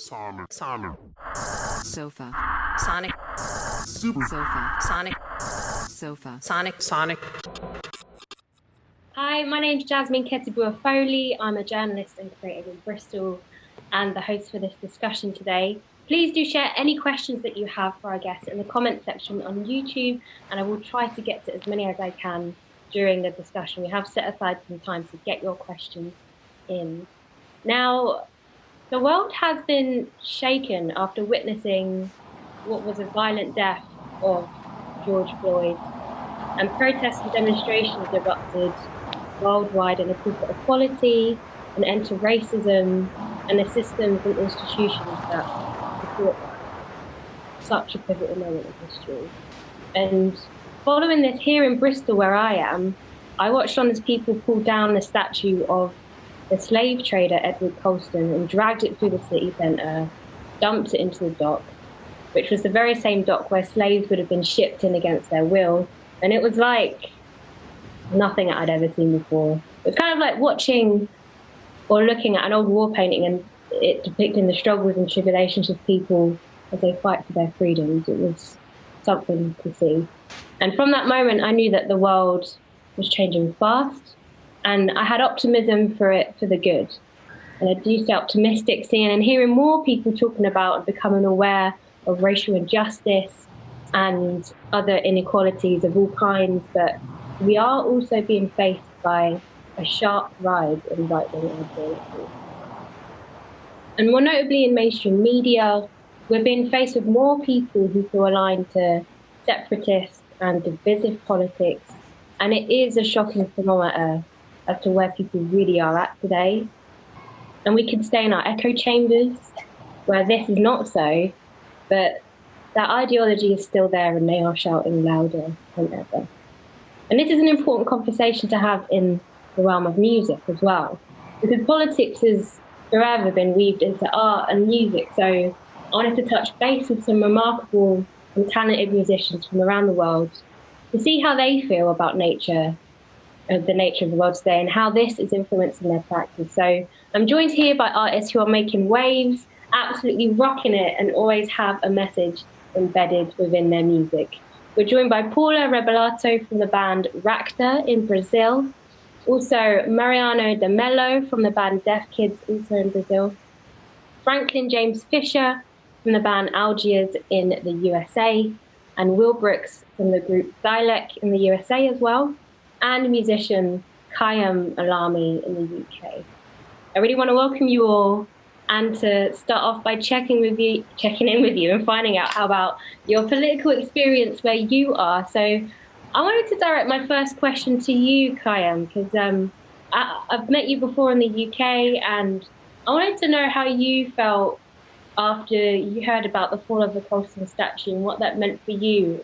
Sofa. Sonic. Supersonic. Sonic. Hi, my name's Jasmine Ketibuah-Foley. I'm a journalist and creative in Bristol and the host for this discussion today. Please do share any questions that you have for our guests in the comment section on YouTube, and I will try to get to as many as I can during the discussion. We have set aside some time to get your questions in. Now, the world has been shaken after witnessing what was a violent death of George Floyd, and protests and demonstrations erupted worldwide in a call for equality, an end to racism, and the systems and institutions that support that. Such a pivotal moment in history. And following this, here in Bristol, where I am, I watched on as people pulled down the statue of the slave trader Edward Colston and dragged it through the city centre, dumped it into the dock, which was the very same dock where slaves would have been shipped in against their will. And it was like nothing I'd ever seen before. It was kind of like watching or looking at an old war painting and it depicting the struggles and tribulations of people as they fight for their freedoms. It was something to see. And from that moment, I knew that the world was changing fast, and I had optimism for it, for the good. And I do stay optimistic, seeing and hearing more people talking about and becoming aware of racial injustice and other inequalities of all kinds, but we are also being faced by a sharp rise in right-wing ideology. And more notably in mainstream media, we're being faced with more people who feel aligned to separatist and divisive politics, and it is a shocking thermometer as to where people really are at today. And we can stay in our echo chambers, where this is not so, but that ideology is still there and they are shouting louder than ever. And this is an important conversation to have in the realm of music as well, because politics has forever been weaved into art and music. So I wanted to touch base with some remarkable and talented musicians from around the world to see how they feel about nature, the nature of the world today, and how this is influencing their practice. So I'm joined here by artists who are making waves, absolutely rocking it, and always have a message embedded within their music. We're joined by Paula Rebellato from the band Rakta in Brazil. Also Mariano De Melo from the band Deaf Kids, also in Brazil. Franklin James Fisher from the band Algiers in the USA. And Will Brooks from the group Dälek in the USA as well. And musician Khyam Allami in the UK. I really want to welcome you all, and to start off by checking in with you and finding out how about your political experience where you are. So I wanted to direct my first question to you, Khyam, because I've met you before in the UK, and I wanted to know how you felt after you heard about the fall of the Colston statue and what that meant for you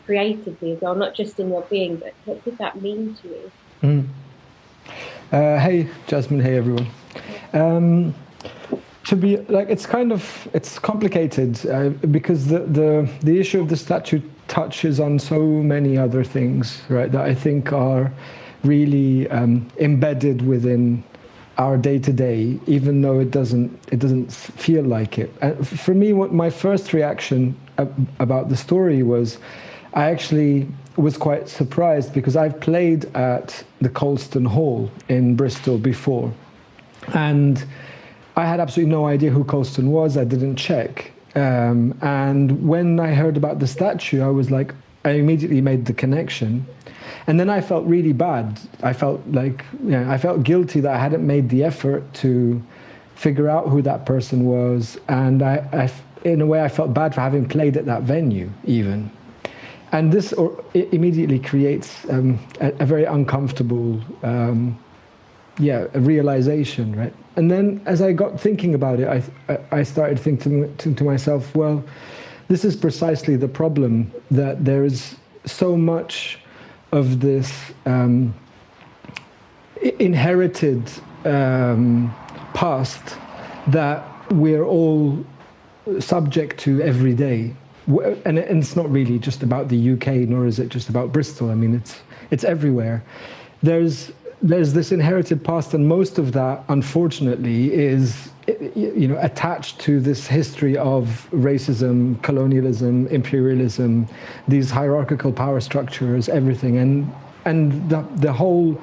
creatively as well, not just in your being, but what did that mean to you? Hey, Jasmine. Hey, everyone. To be like, it's complicated because the issue of the statue touches on so many other things, right, that I think are really embedded within our day-to-day, even though it doesn't feel like it. For me, what my first reaction about the story was, I actually was quite surprised, because I've played at the Colston Hall in Bristol before, and I had absolutely no idea who Colston was. I didn't check. And when I heard about the statue, I immediately made the connection. And then I felt really bad. I felt guilty that I hadn't made the effort to figure out who that person was. And in a way, I felt bad for having played at that venue even. And this immediately creates a very uncomfortable realization, right? And then as I got thinking about it, I started thinking to myself, well, this is precisely the problem, that there is so much of this inherited past that we're all subject to every day. And it's not really just about the UK, nor is it just about Bristol. I mean, it's everywhere. There's this inherited past, and most of that, unfortunately, is attached to this history of racism, colonialism, imperialism, these hierarchical power structures, everything, and the whole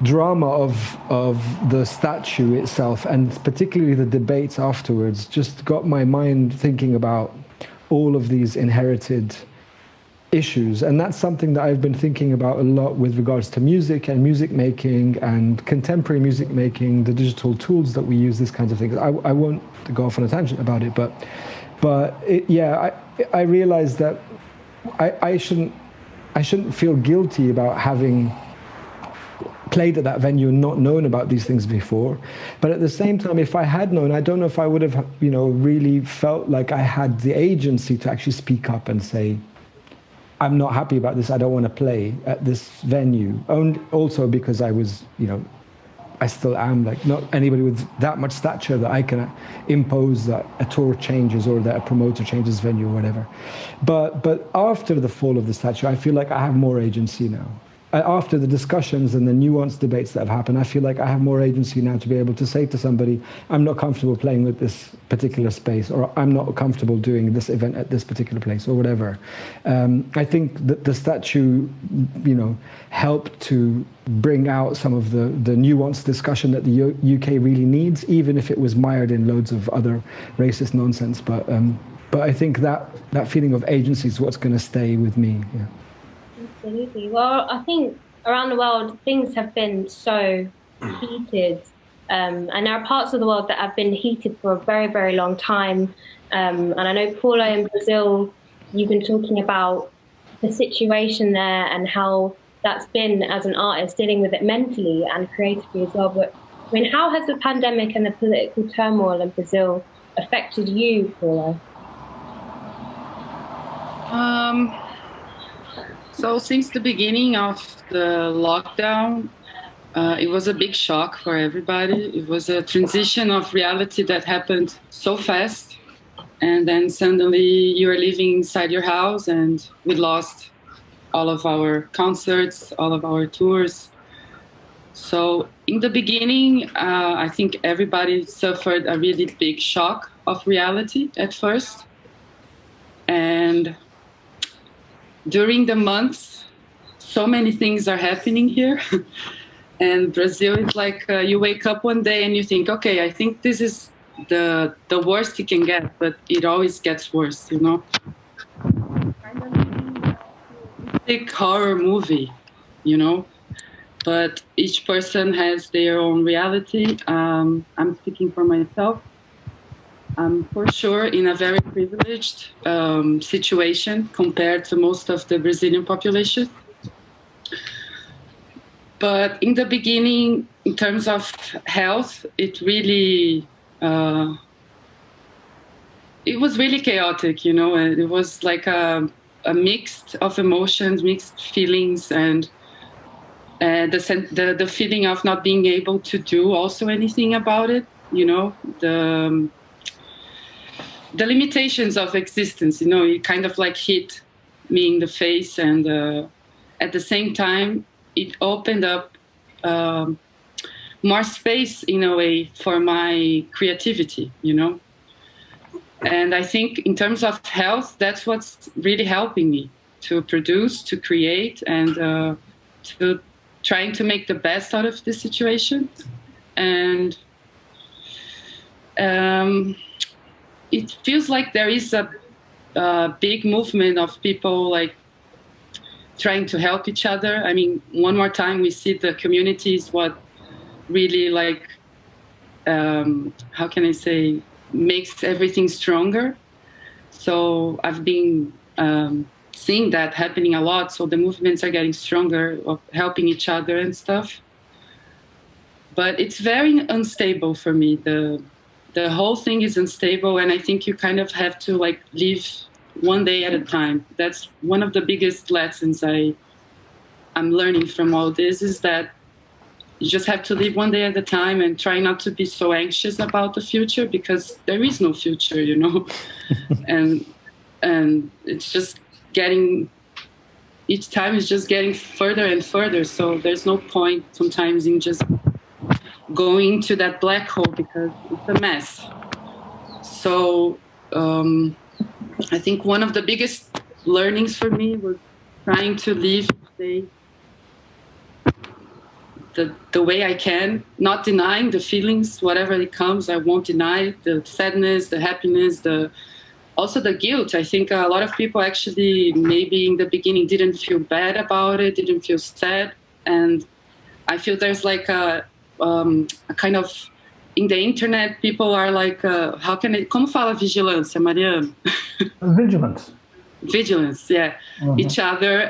drama of the statue itself, and particularly the debates afterwards, just got my mind thinking about all of these inherited issues. And that's something that I've been thinking about a lot with regards to music and music making and contemporary music making, the digital tools that we use, these kinds of things. I won't go off on a tangent about it, but I realized that I shouldn't feel guilty about having played at that venue and not known about these things before. But at the same time, if I had known, I don't know if I would have, really felt like I had the agency to actually speak up and say, I'm not happy about this, I don't want to play at this venue. Also because I was, I still am, like, not anybody with that much stature that I can impose that a tour changes or that a promoter changes venue or whatever. But after the fall of the statue, I feel like I have more agency now. After the discussions and the nuanced debates that have happened, I feel like I have more agency now to be able to say to somebody, I'm not comfortable playing with this particular space, or I'm not comfortable doing this event at this particular place, or whatever. I think that the statue, helped to bring out some of the nuanced discussion that the UK really needs, even if it was mired in loads of other racist nonsense. But I think that feeling of agency is what's going to stay with me. Yeah. Absolutely. Well, I think around the world, things have been so heated. And there are parts of the world that have been heated for a very, very long time. And I know, Paula, in Brazil, you've been talking about the situation there and how that's been, as an artist, dealing with it mentally and creatively as well. But I mean, how has the pandemic and the political turmoil in Brazil affected you, Paula? So since the beginning of the lockdown, it was a big shock for everybody. It was a transition of reality that happened so fast. And then suddenly you are living inside your house, and we lost all of our concerts, all of our tours. So in the beginning, I think everybody suffered a really big shock of reality at first. And during the months, so many things are happening here. And Brazil is like, you wake up one day and you think, okay, I think this is the worst it can get, but it always gets worse, Kind of big horror movie, But each person has their own reality. I'm speaking for myself. I'm for sure in a very privileged situation compared to most of the Brazilian population. But in the beginning, in terms of health, it really, it was really chaotic, and it was like a mix of emotions, mixed feelings, and the feeling of not being able to do also anything about it, the limitations of existence, it kind of like hit me in the face. And at the same time, it opened up more space in a way for my creativity, And I think in terms of health, that's what's really helping me to produce, to create, and to trying to make the best out of this situation. And it feels like there is a big movement of people like trying to help each other. I mean, one more time, we see the communities what really like, how can I say, makes everything stronger. So I've been seeing that happening a lot. So the movements are getting stronger of helping each other and stuff. But it's very unstable for me. The whole thing is unstable, and I think you kind of have to like live one day at a time. That's one of the biggest lessons I'm learning from all this, is that you just have to live one day at a time and try not to be so anxious about the future, because there is no future, and it's just each time is just getting further and further. So there's no point sometimes in just going to that black hole because it's a mess. So I think one of the biggest learnings for me was trying to live the way I can, not denying the feelings, whatever it comes, I won't deny the sadness, the happiness, also the guilt. I think a lot of people actually maybe in the beginning didn't feel bad about it, didn't feel sad. And I feel there's like a kind of, in the internet, people are like, how can it, como fala vigilância, Mariano? Vigilance. Vigilance, yeah. Each other.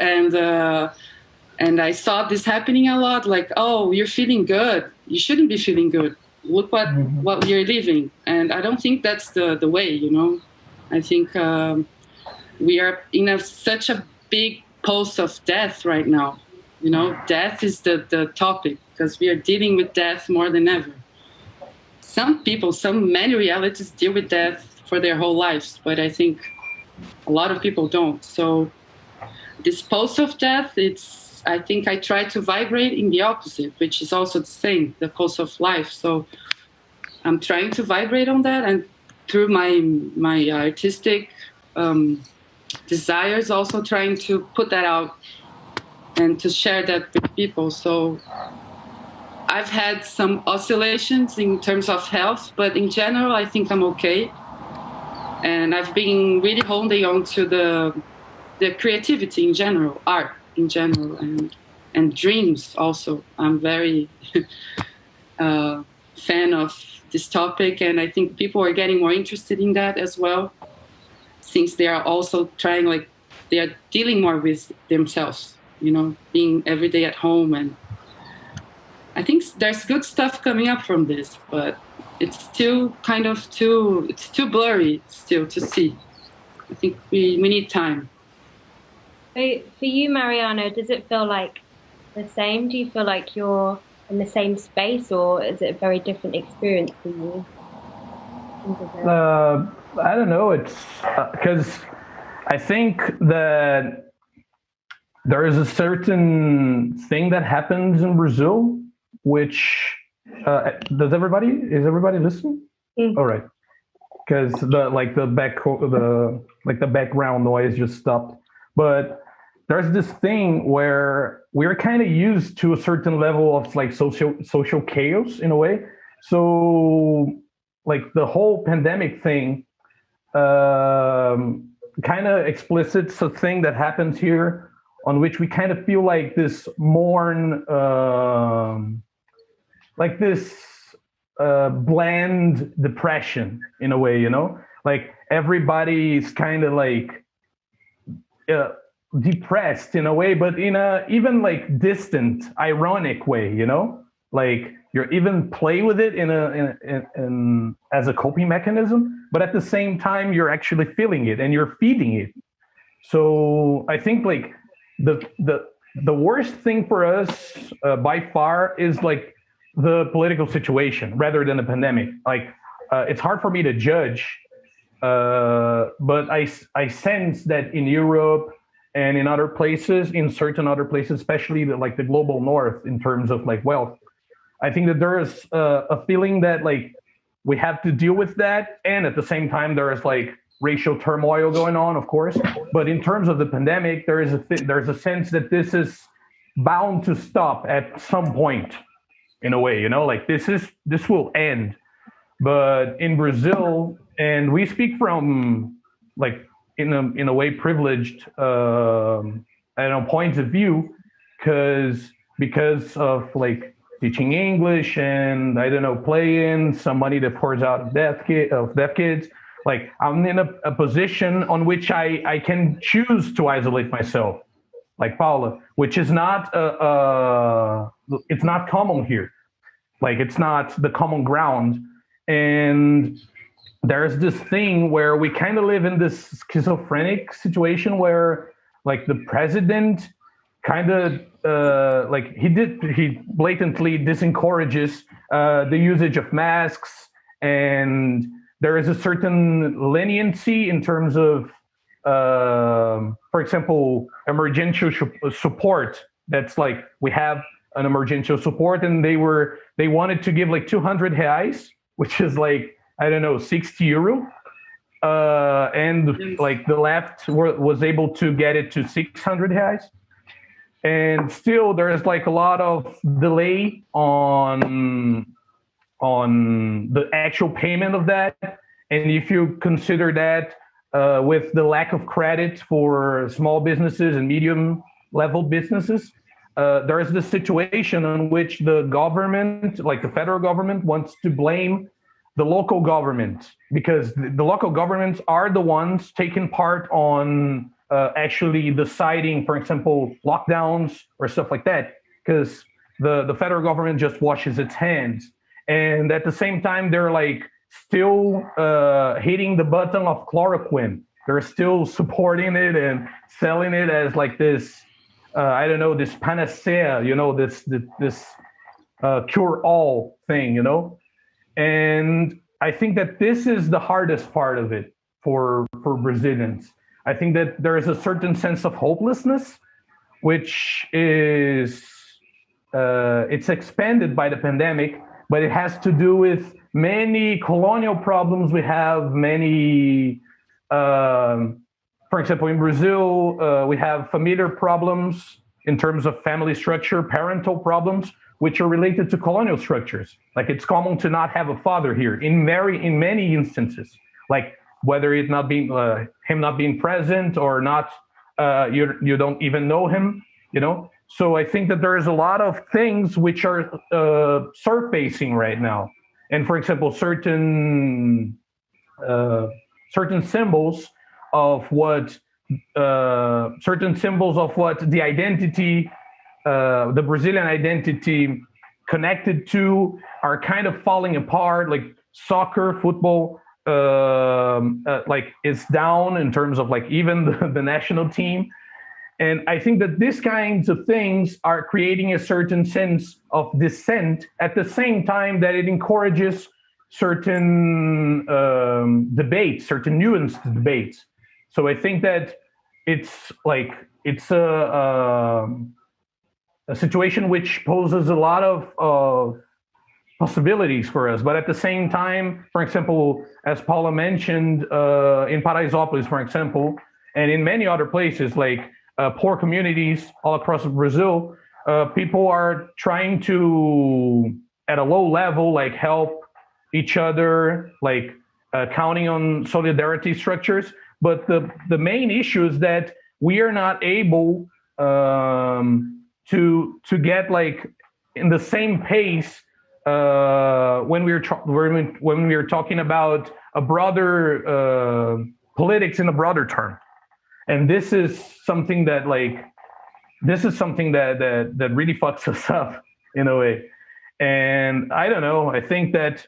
And I saw this happening a lot, like, oh, you're feeling good. You shouldn't be feeling good. Look what you're living. And I don't think that's the way, you know. I think we are in such a big pulse of death right now. You know, death is the topic because we are dealing with death more than ever. Many realities deal with death for their whole lives, but I think a lot of people don't. So this pulse of death, I think I try to vibrate in the opposite, which is also the same, the pulse of life. So I'm trying to vibrate on that, and through my artistic desires, also trying to put that out and to share that with people. So I've had some oscillations in terms of health, but in general, I think I'm okay. And I've been really holding on to the creativity in general, art in general, and dreams also. I'm very fan of this topic, and I think people are getting more interested in that as well, since they are also trying, like, they are dealing more with themselves, you know, being every day at home. And I think there's good stuff coming up from this, but it's still it's too blurry still to see. I think we need time. So for you, Mariano, does it feel like the same? Do you feel like you're in the same space, or is it a very different experience for you? I don't know. It's because I think that there is a certain thing that happens in Brazil, which is everybody listening? All right, because the background noise just stopped. But there's this thing where we're kind of used to a certain level of like social chaos in a way. So like the whole pandemic thing kind of explicits a thing that happens here, on which we kind of feel like this like this bland depression in a way, you know, like everybody's kind of like depressed in a way, but in a even like distant, ironic way, you know, like you're even play with it in as a coping mechanism, but at the same time you're actually feeling it and you're feeding it. So I think like the worst thing for us by far is like the political situation rather than the pandemic. Like it's hard for me to judge, but I sense that in Europe and in other places, in certain other places, especially like the global north in terms of like wealth, I think that there is a feeling that like we have to deal with that, and at the same time there is like racial turmoil going on, of course. But in terms of the pandemic, there's a sense that this is bound to stop at some point, in a way, you know, like this will end. But in Brazil, and we speak from like in a way privileged point of view, because of like teaching English and I don't know, playing some money that pours out of deaf kids. Like I'm in a position on which I can choose to isolate myself, like Paula, which is not it's not common here. Like it's not the common ground. And there's this thing where we kind of live in this schizophrenic situation where like the president kind of like he blatantly disencourages the usage of masks, and there is a certain leniency in terms of for example, emergency support. That's like we have an emergency support, and they wanted to give like 200 reais, which is like, I don't know, 60 euro. And like the left was able to get it to 600 reais. And still there's like a lot of delay on the actual payment of that. And if you consider that with the lack of credit for small businesses and medium level businesses, there is this situation in which the government, like the federal government, wants to blame the local government, because the local governments are the ones taking part on actually deciding, for example, lockdowns or stuff like that, because the federal government just washes its hands. And at the same time, they're like still hitting the button of chloroquine. They're still supporting it and selling it as like this, I don't know, this panacea, you know, this cure-all thing, you know. And I think that this is the hardest part of it for Brazilians. I think that there is a certain sense of hopelessness, which is it's expanded by the pandemic, but it has to do with many colonial problems. We have many, for example, in Brazil, we have familiar problems in terms of family structure, parental problems, which are related to colonial structures. Like it's common to not have a father here in many instances, like whether it not being him not being present or not, you don't even know him, you know. So I think that there is a lot of things which are surfacing right now, and for example, certain symbols of what the identity, the Brazilian identity connected to, are kind of falling apart. Like soccer, football, like is down in terms of like even the national team. And I think that these kinds of things are creating a certain sense of dissent at the same time that it encourages certain debates, certain nuanced debates. So I think that it's a situation which poses a lot of possibilities for us. But at the same time, for example, as Paula mentioned, in Paraisópolis, for example, and in many other places, like poor communities all across Brazil, people are trying to, at a low level, like help each other, like counting on solidarity structures. But the main issue is that we are not able to get like in the same pace when we are talking about a broader politics in a broader term. And this is something that that really fucks us up in a way. And I don't know, I think that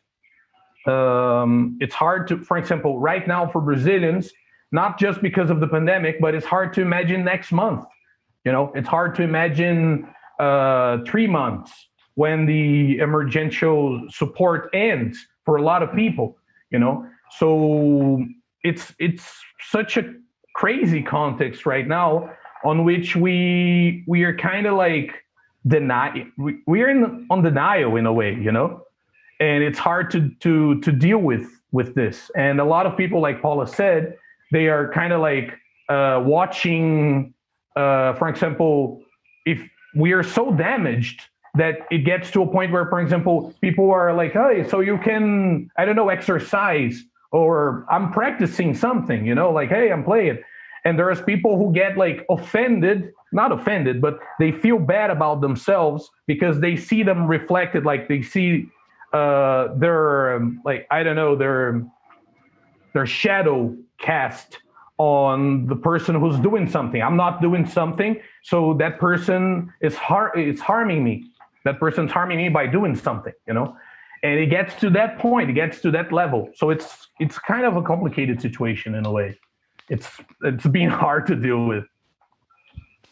it's hard to, for example, right now for Brazilians, not just because of the pandemic, but it's hard to imagine next month. You know, it's hard to imagine 3 months when the emergential support ends for a lot of people, you know. So it's such a crazy context right now on which we are kind of like we are on denial in a way, you know. And it's hard to deal with this. And a lot of people, like Paula said, they are kind of like watching, for example, if we are so damaged that it gets to a point where, for example, people are like, hey, so you can, I don't know, exercise, or I'm practicing something, you know, like, hey, I'm playing. And there's people who get like not offended, but they feel bad about themselves because they see them reflected, like they see their, like, I don't know, their shadow cast on the person who's doing something. I'm not doing something, so that person is harming me. That person's harming me by doing something, you know. And it gets to that point, it gets to that level. So it's kind of a complicated situation in a way. It's been hard to deal with.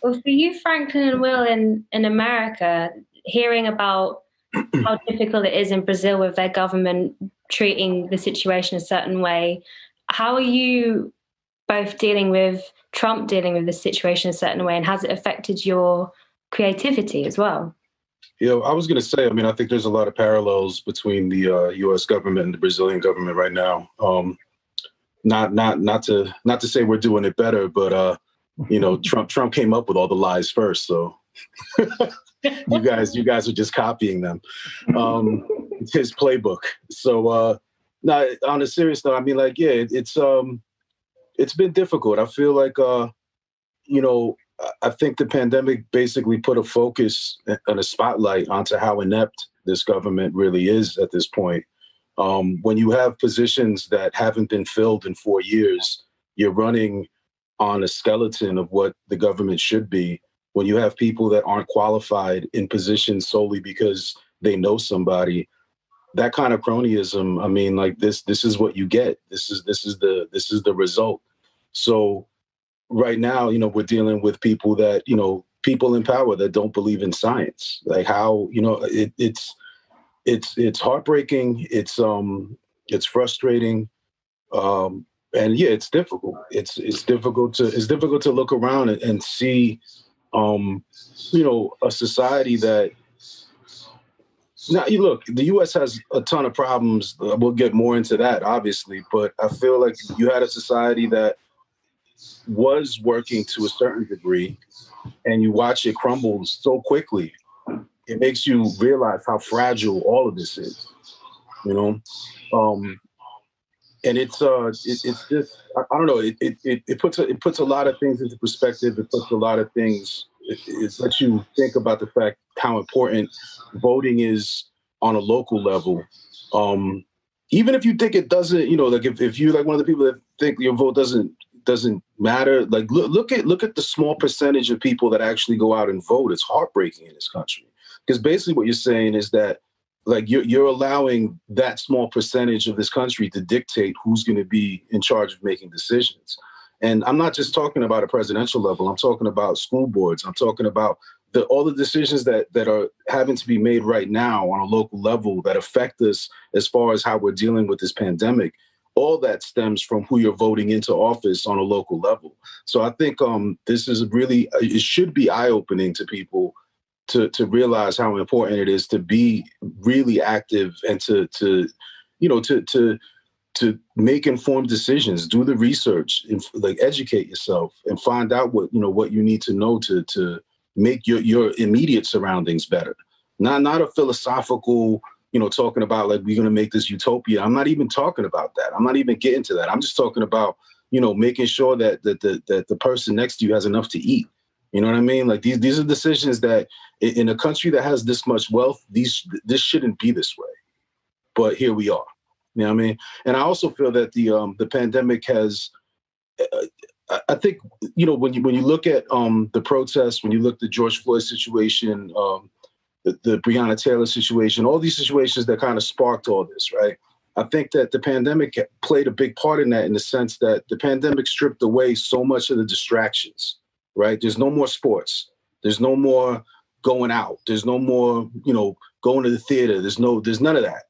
Well, for you, Franklin and Will, in America, hearing about how difficult it is in Brazil with their government treating the situation a certain way, how are you both dealing with Trump dealing with the situation a certain way, and has it affected your creativity as well? I was going to say, I mean, I think there's a lot of parallels between the U.S. government and the Brazilian government right now. Not to say we're doing it better, but Trump came up with all the lies first, so you guys are just copying them. It's his playbook. So no, on a serious note, I mean, like, yeah, it's been difficult. I feel like I think the pandemic basically put a focus and a spotlight onto how inept this government really is at this point. When you have positions that haven't been filled in 4 years, you're running on a skeleton of what the government should be. When you have people that aren't qualified in positions solely because they know somebody, that kind of cronyism, I mean, like this is what you get. This is the result. So right now, we're dealing with people that, people in power that don't believe in science. Like how, it's heartbreaking. It's frustrating. And yeah, it's difficult. It's difficult to look around and see, a society that, now you look, the U.S. has a ton of problems. We'll get more into that, obviously, but I feel like you had a society that was working to a certain degree, and you watch it crumble so quickly. It makes you realize how fragile all of this is, and it's just, I don't know. It puts a lot of things into perspective. It puts a lot of things. It lets you think about the fact how important voting is on a local level. Even if you think it doesn't, like if you're like one of the people that think your vote doesn't matter, like look at the small percentage of people that actually go out and vote. It's heartbreaking in this country, because basically what you're saying is that, like, you're allowing that small percentage of this country to dictate who's going to be in charge of making decisions. And I'm not just talking about a presidential level. I'm talking about school boards. I'm talking about all the decisions that are having to be made right now on a local level that affect us as far as how we're dealing with this pandemic. All that stems from who you're voting into office on a local level. So I think this is really, it should be eye-opening to people to realize how important it is to be really active and to make informed decisions, do the research, and like educate yourself and find out what you need to know to make your immediate surroundings better. Not a philosophical, talking about like we're going to make this utopia. I'm not even talking about that. I'm not even getting to that. I'm just talking about, making sure that the person next to you has enough to eat. You know what I mean? Like these are decisions that in a country that has this much wealth, this shouldn't be this way. But here we are. You know what I mean? And I also feel that the pandemic has, I think, when you look at the protests, when you look at the George Floyd situation, the Breonna Taylor situation, all these situations that kind of sparked all this, right? I think that the pandemic played a big part in that, in the sense that the pandemic stripped away so much of the distractions, right? There's no more sports. There's no more going out. There's no more, going to the theater. There's none of that.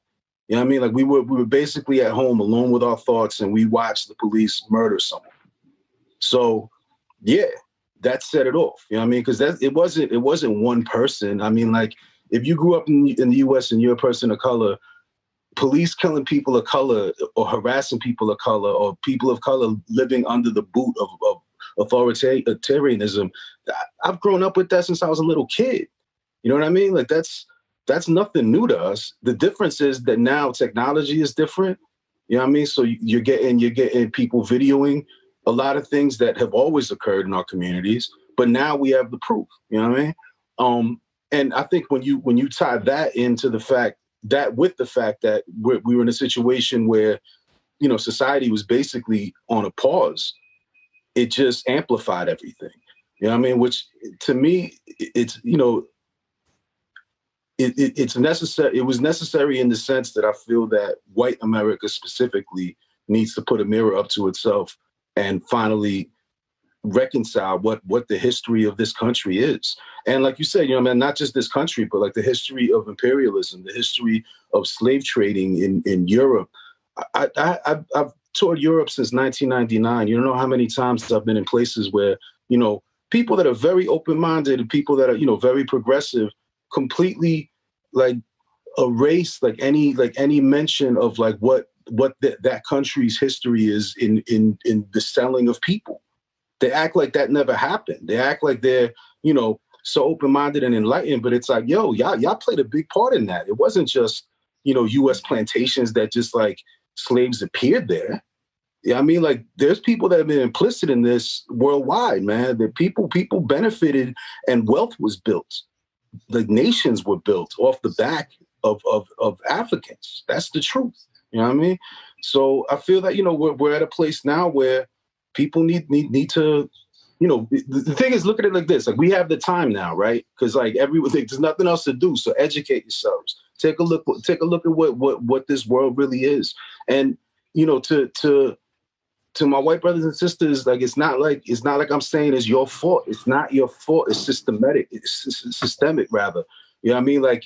You know what I mean? Like we were basically at home alone with our thoughts, and we watched the police murder someone. So yeah, that set it off. You know what I mean? Because it wasn't one person. I mean, like if you grew up in the U.S. and you're a person of color, police killing people of color or harassing people of color or people of color living under the boot of authoritarianism, I've grown up with that since I was a little kid. You know what I mean? Like that's nothing new to us. The difference is that now technology is different. You know what I mean? So you're getting people videoing a lot of things that have always occurred in our communities, but now we have the proof. You know what I mean? And I think when you tie that into the fact that we were in a situation where, society was basically on a pause, it just amplified everything. You know what I mean? Which to me, it's, it's necessary. It was necessary in the sense that I feel that white America specifically needs to put a mirror up to itself and finally reconcile what the history of this country is. And like you said, not just this country, but like the history of imperialism, the history of slave trading in Europe. I've toured Europe since 1999. You don't know how many times I've been in places where, people that are very open-minded and people that are, very progressive completely like erase like any mention of like what that country's history is in the selling of people. They act like that never happened. They act like they're, you know, so open-minded and enlightened, but it's like, yo, y'all played a big part in that. It wasn't just, you know, U.S. plantations that just like slaves appeared there. Yeah, I mean, like, there's people that have been implicit in this worldwide, man. That people benefited and wealth was built. The nations were built off the back of Africans. That's the truth. You know what I mean? So I feel that, you know, we're at a place now where people need to, you know, the thing is, look at it like this. Like, we have the time now, right? Because like there's nothing else to do. So educate yourselves. Take a look at what this world really is. And, you know, to my white brothers and sisters, like, it's not like I'm saying it's your fault. It's not your fault. It's systematic. It's systemic, rather. You know what I mean? Like,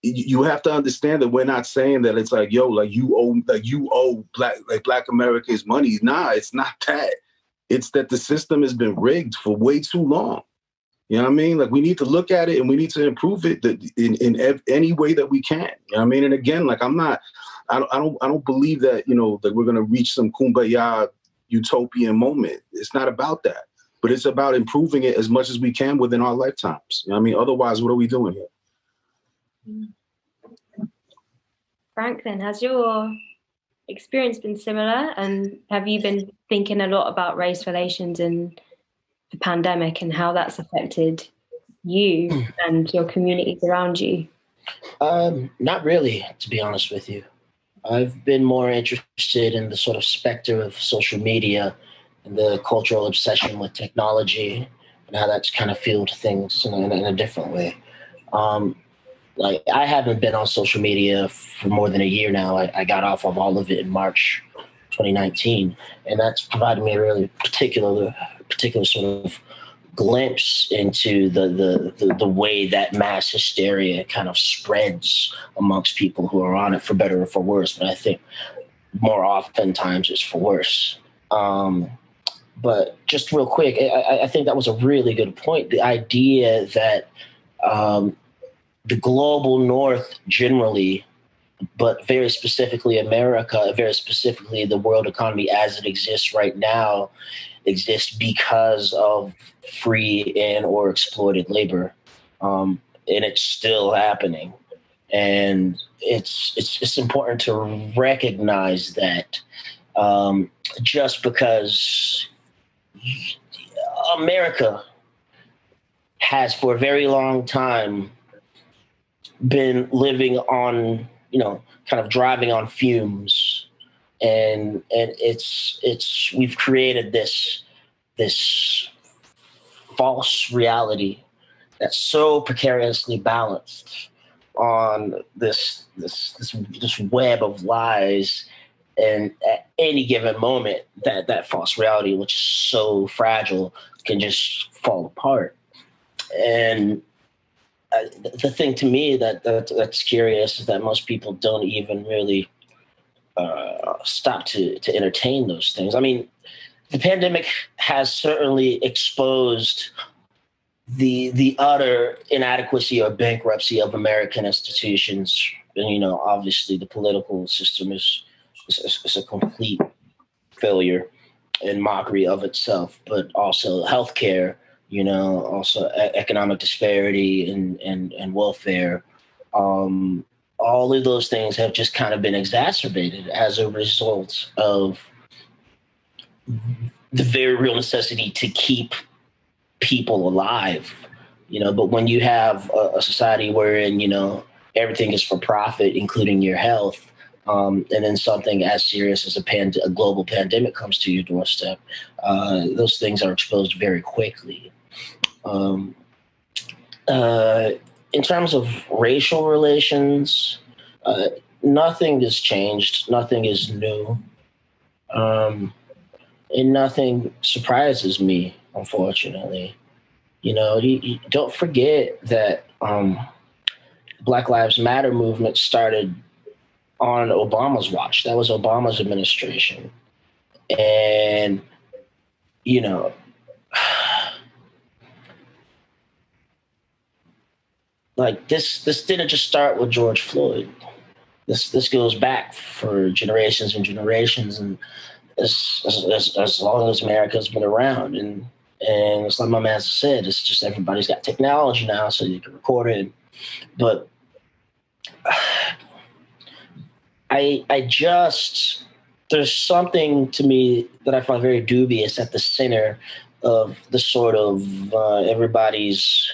you have to understand that we're not saying that it's like, yo, like you owe Black Americans money. Nah, it's not that. It's that the system has been rigged for way too long. You know what I mean? Like, we need to look at it and we need to improve it in any way that we can. You know what I mean? And again, like, I don't believe that, you know, that we're gonna reach some kumbaya utopian moment. It's not about that, but it's about improving it as much as we can within our lifetimes. You know what I mean? Otherwise, what are we doing here? Franklin, has your experience been similar, and have you been thinking a lot about race relations and the pandemic and how that's affected you and your communities around you? Not really, to be honest with you. I've been more interested in the sort of specter of social media and the cultural obsession with technology and how that's kind of fueled things in a different way. Like, I haven't been on social media for more than a year now. I got off of all of it in March 2019, and that's provided me a really particular sort of glimpse into the way that mass hysteria kind of spreads amongst people who are on it, for better or for worse. But I think more oftentimes it's for worse. But just real quick, I think that was a really good point. The idea that the global North generally, but very specifically America, very specifically the world economy as it exists right now, exists because of free and or exploited labor. And it's still happening. And it's important to recognize that just because America has for a very long time been living on, you know, kind of driving on fumes, and we've created this false reality that's so precariously balanced on this web of lies, and at any given moment that false reality, which is so fragile, can just fall apart. And the thing to me that's curious is that most people don't even really stop to entertain those things. I mean, the pandemic has certainly exposed the utter inadequacy or bankruptcy of American institutions. And, you know, obviously the political system is a complete failure and mockery of itself, but also healthcare, you know, also economic disparity and welfare. All of those things have just kind of been exacerbated as a result of the very real necessity to keep people alive, you know. But when you have a society wherein, you know, everything is for profit, including your health, and then something as serious as a global pandemic comes to your doorstep, those things are exposed very quickly. In terms of racial relations, nothing has changed. Nothing is new. And nothing surprises me, unfortunately. You know, you don't forget that Black Lives Matter movement started on Obama's watch. That was Obama's administration. And, you know, like this didn't just start with George Floyd. This goes back for generations and generations, and as long as America's been around. And it's like my man said, it's just everybody's got technology now, so you can record it. But there's something to me that I find very dubious at the center of the sort of everybody's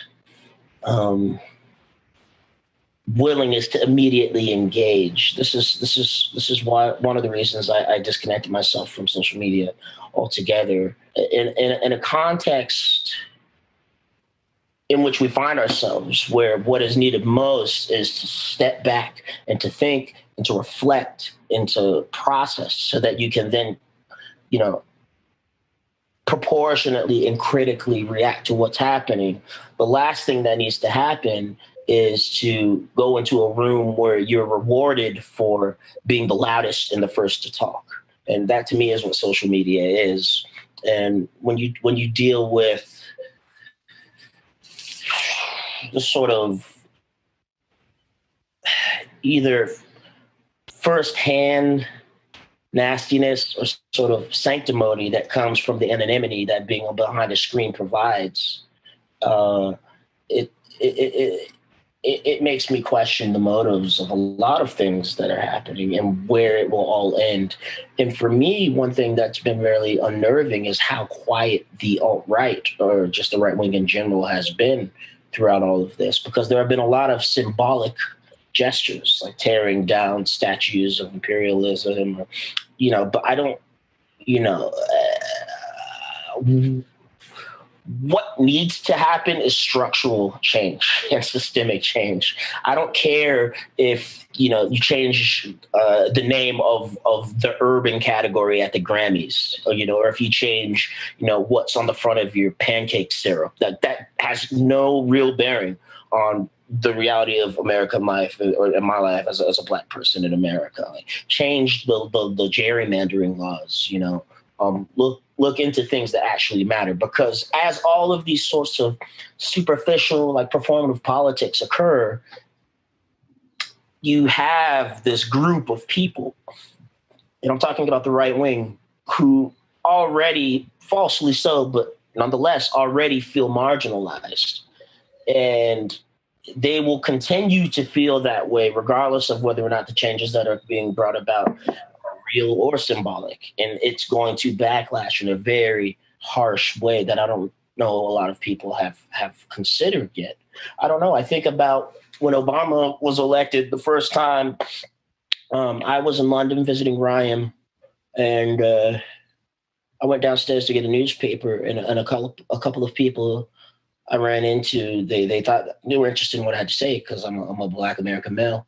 willingness to immediately engage. This is why one of the reasons I disconnected myself from social media altogether. In a context in which we find ourselves, where what is needed most is to step back and to think and to reflect and to process, so that you can then, proportionately and critically react to what's happening. The last thing that needs to happen is to go into a room where you're rewarded for being the loudest and the first to talk. And that, to me, is what social media is. And when you deal with the sort of either firsthand nastiness or sort of sanctimony that comes from the anonymity that being behind a screen provides, it makes me question the motives of a lot of things that are happening and where it will all end. And for me, one thing that's been really unnerving is how quiet the alt-right, or just the right wing in general, has been throughout all of this, because there have been a lot of symbolic gestures, like tearing down statues of imperialism, but I don't, what needs to happen is structural change and systemic change. I don't care if, you change the name of the urban category at the Grammys, or if you change, what's on the front of your pancake syrup. That has no real bearing on the reality of American life, or in my life as a Black person in America. Like, change the gerrymandering laws, look into things that actually matter, because as all of these sorts of superficial, like, performative politics occur, you have this group of people, and I'm talking about the right wing, who already, falsely so, but nonetheless already feel marginalized. And they will continue to feel that way regardless of whether or not the changes that are being brought about are real or symbolic. And it's going to backlash in a very harsh way that I don't know a lot of people have considered yet. I don't know. I think about when Obama was elected the first time. I was in London visiting Ryan, and I went downstairs to get a newspaper, and a couple of people I ran into, they thought they were interested in what I had to say, because I'm a Black American male.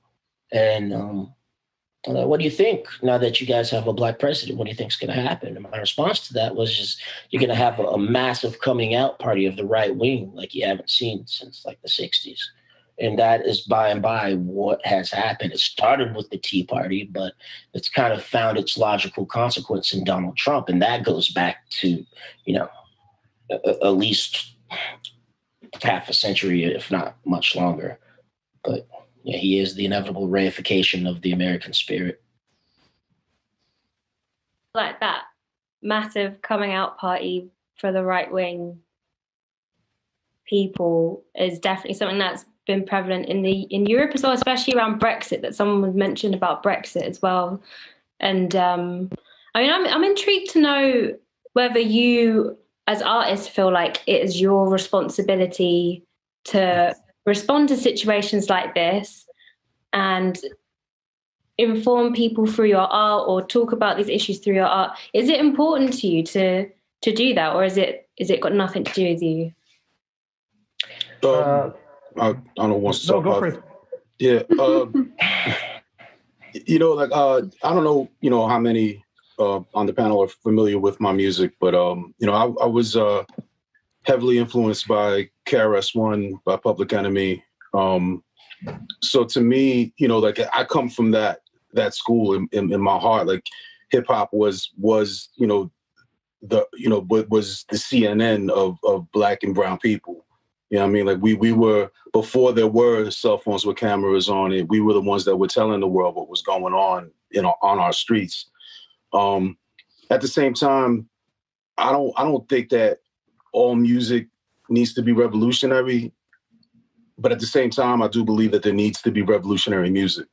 And I'm like, what do you think now that you guys have a Black president? What do you think is going to happen? And my response to that was just, you're going to have a massive coming out party of the right wing like you haven't seen since like the 60s. And that is by and by what has happened. It started with the Tea Party, but it's kind of found its logical consequence in Donald Trump. And that goes back to, at least half a century, if not much longer. But yeah, he is the inevitable reification of the American spirit. Like that massive coming out party for the right wing people is definitely something that's been prevalent in Europe as well, especially around Brexit, that someone was mentioned about Brexit as well. And I'm intrigued to know whether you as artists feel like it is your responsibility to respond to situations like this and inform people through your art, or talk about these issues through your art. Is it important to you to do that, or is it got nothing to do with you? I don't want to talk go about for it. Yeah. I don't know, how many on the panel are familiar with my music, but I was heavily influenced by KRS-One, by Public Enemy. So to me, I come from that school in my heart. Like, hip hop was the CNN of Black and brown people. You know what I mean? Like we were, before there were cell phones with cameras on it, we were the ones that were telling the world what was going on, on our streets. At the same time, I don't think that all music needs to be revolutionary, but at the same time, I do believe that there needs to be revolutionary music.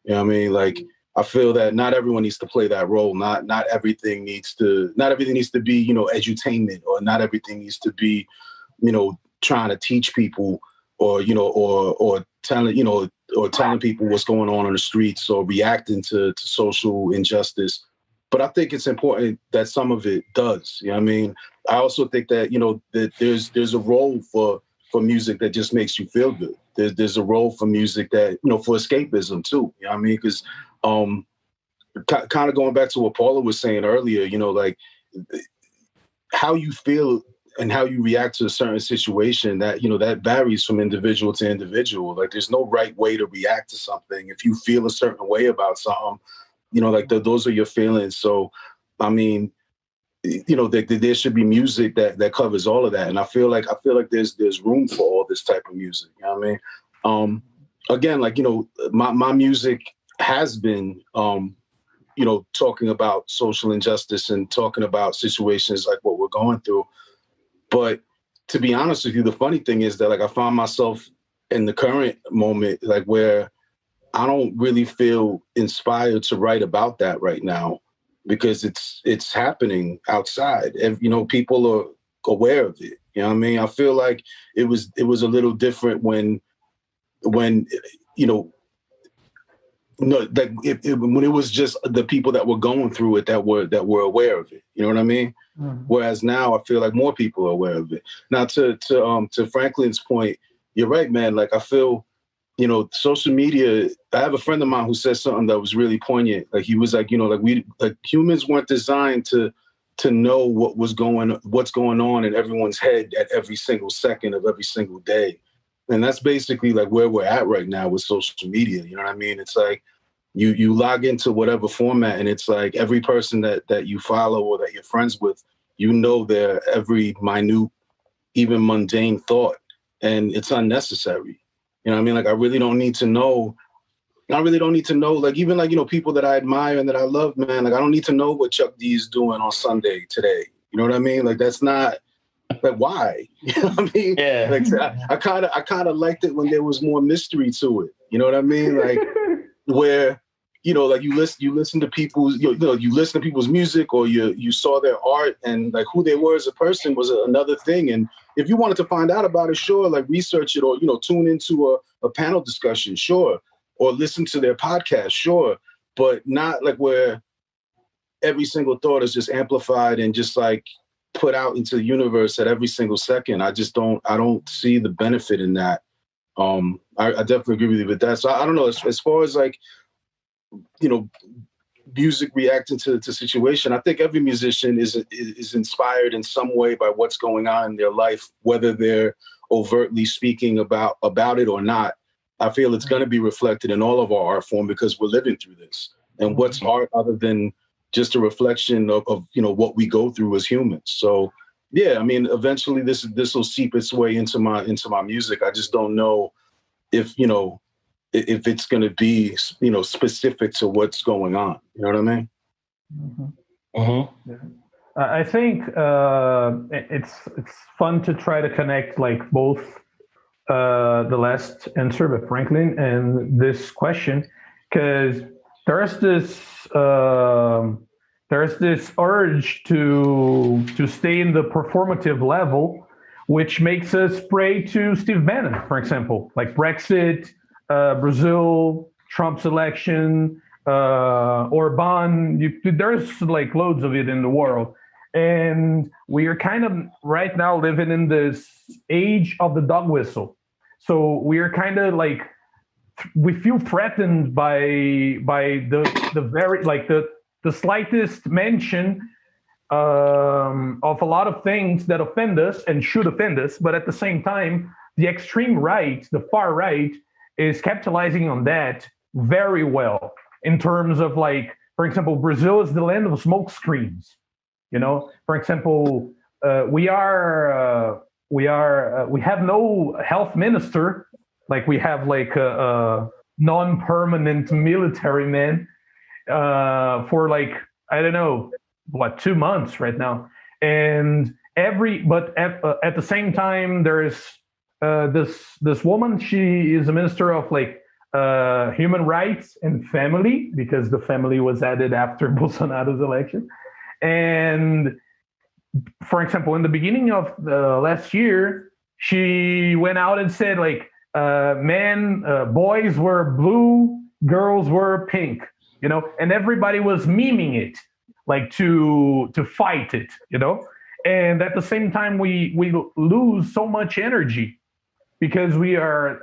You know what I mean? Like, I feel that not everyone needs to play that role. Not everything needs to be, edutainment, or not everything needs to be, trying to teach people, or telling people what's going on the streets, or reacting to social injustice. But I think it's important that some of it does. You know what I mean? I also think that, that there's a role for music that just makes you feel good. There's a role for music that, for escapism too. You know what I mean? Because kind of going back to what Paula was saying earlier, like how you feel and how you react to a certain situation, that, that varies from individual to individual. Like, there's no right way to react to something. If you feel a certain way about something, those are your feelings. So, I mean, there should be music that covers all of that. And I feel like there's room for all this type of music. You know what I mean? Again, like, my music has been, talking about social injustice and talking about situations like what we're going through. But to be honest with you, the funny thing is that, like, I find myself in the current moment, like, where I don't really feel inspired to write about that right now, because it's happening outside. And, people are aware of it. You know what I mean? I feel like it was a little different when when it was just the people that were going through it that were aware of it. You know what I mean? Mm-hmm. Whereas now I feel like more people are aware of it. Now, to Franklin's point, you're right, man. Like, I feel, social media, I have a friend of mine who said something that was really poignant. Like, he was like, humans weren't designed to know what's going on in everyone's head at every single second of every single day. And that's basically like where we're at right now with social media. You know what I mean? It's like you log into whatever format, and it's like every person that you follow or that you're friends with, their every minute, even mundane thought, and it's unnecessary. You know what I mean? Like, I really don't need to know, like, even like, people that I admire and that I love, man, like, I don't need to know what Chuck D is doing on Sunday today. You know what I mean? Like, that's not, like, why? You know what I mean? Yeah. Like, I kind of liked it when there was more mystery to it. You know what I mean? Like, where, like, you listen to people's, you listen to people's music, or you saw their art, and like who they were as a person was another thing. And if you wanted to find out about it, sure, like, research it, or, tune into a panel discussion, sure, or listen to their podcast, sure, but not like where every single thought is just amplified and just like put out into the universe at every single second. I don't see the benefit in that. I definitely agree with you with that. So I don't know, as far as like, music reacting to situation, I think every musician is inspired in some way by what's going on in their life, whether they're overtly speaking about it or not. I feel it's going to be reflected in all of our art form, because we're living through this. And what's art other than just a reflection of what we go through as humans? So yeah, I mean, eventually this will seep its way into my music. I just don't know if it's going to be specific to what's going on. You know what I mean? Mm-hmm. Mm-hmm. Yeah. I think it's fun to try to connect like both the last answer by Franklin and this question, because there's this urge to stay in the performative level, which makes us prey to Steve Bannon, for example, like Brexit, Brazil, Trump's election, Orban. There's like loads of it in the world. And we are kind of right now living in this age of the dog whistle. So we are kind of like, we feel threatened by the very, like the slightest mention of a lot of things that offend us and should offend us. But at the same time, the extreme right, the far right, is capitalizing on that very well in terms of, like, for example, Brazil is the land of smoke screens. For example, we are we have no health minister, like we have like a non-permanent military man for like, I don't know, what, 2 months right now. And but at the same time, there's this woman. She is a minister of like human rights and family, because the family was added after Bolsonaro's election. And for example, in the beginning of the last year, she went out and said like, boys were blue, girls were pink, you know, and everybody was memeing it, like to fight it, you know. And at the same time, we lose so much energy, because we are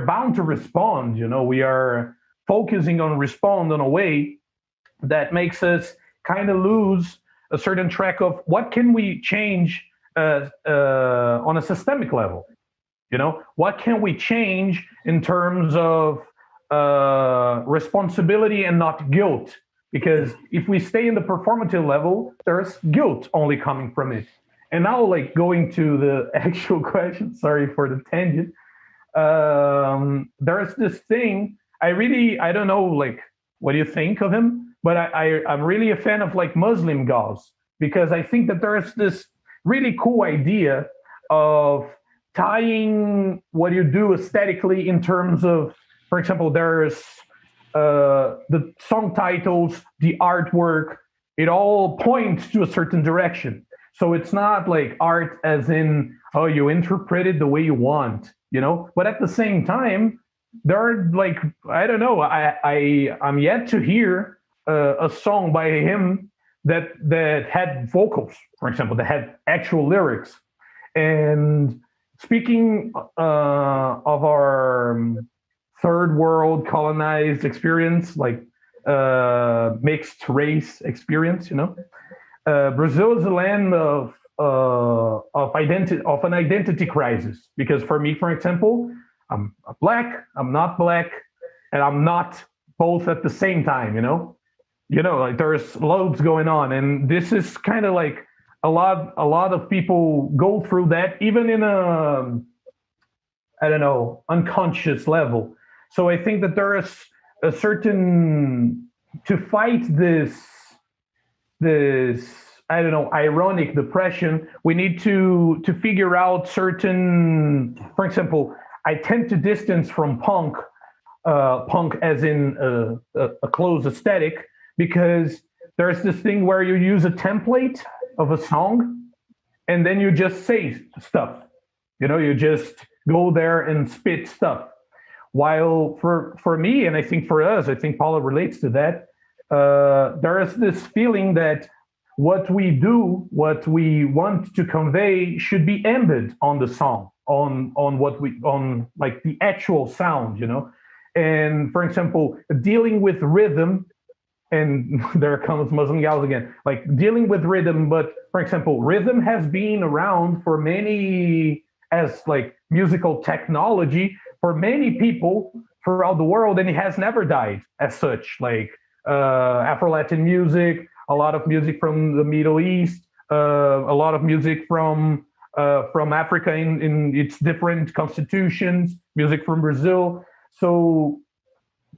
bound to respond, you know. We are focusing on respond in a way that makes us kind of lose a certain track of what can we change on a systemic level. You know, what can we change in terms of responsibility and not guilt? Because if we stay in the performative level, there's guilt only coming from it. And now, like, going to the actual question, sorry for the tangent, there's this thing, I don't know, like, what do you think of him? But I'm really a fan of, like, Muslim Gauss, because I think that there's this really cool idea of tying what you do aesthetically in terms of, for example, there's the song titles, the artwork, it all points to a certain direction. So it's not like art as in, oh, you interpret it the way you want, you know? But at the same time, there are like, I don't know, I'm yet to hear a song by him that had vocals, for example, that had actual lyrics. And speaking of our third world colonized experience, like mixed race experience, you know, Brazil is a land of an identity crisis. Because for me, for example, I'm black, I'm not black, and I'm not both at the same time. You know, like there's loads going on, and this is kind of like a lot of people go through that, even in a, I don't know, unconscious level. So I think that there is a certain, to fight this I don't know, ironic depression, we need to figure out certain, for example, I tend to distance from punk as in a closed aesthetic, because there's this thing where you use a template of a song and then you just say stuff, you know, you just go there and spit stuff. While for me, and I think for us, I think Paula relates to that, there is this feeling that what we do, what we want to convey, should be embedded on the song, on like the actual sound, you know. And for example, dealing with rhythm, and there comes Muslim Gauss again, like dealing with rhythm. But for example, rhythm has been around for many, as like musical technology, for many people throughout the world, and it has never died as such. Like Afro-Latin music, a lot of music from the Middle East, a lot of music from Africa in its different constitutions, music from Brazil. So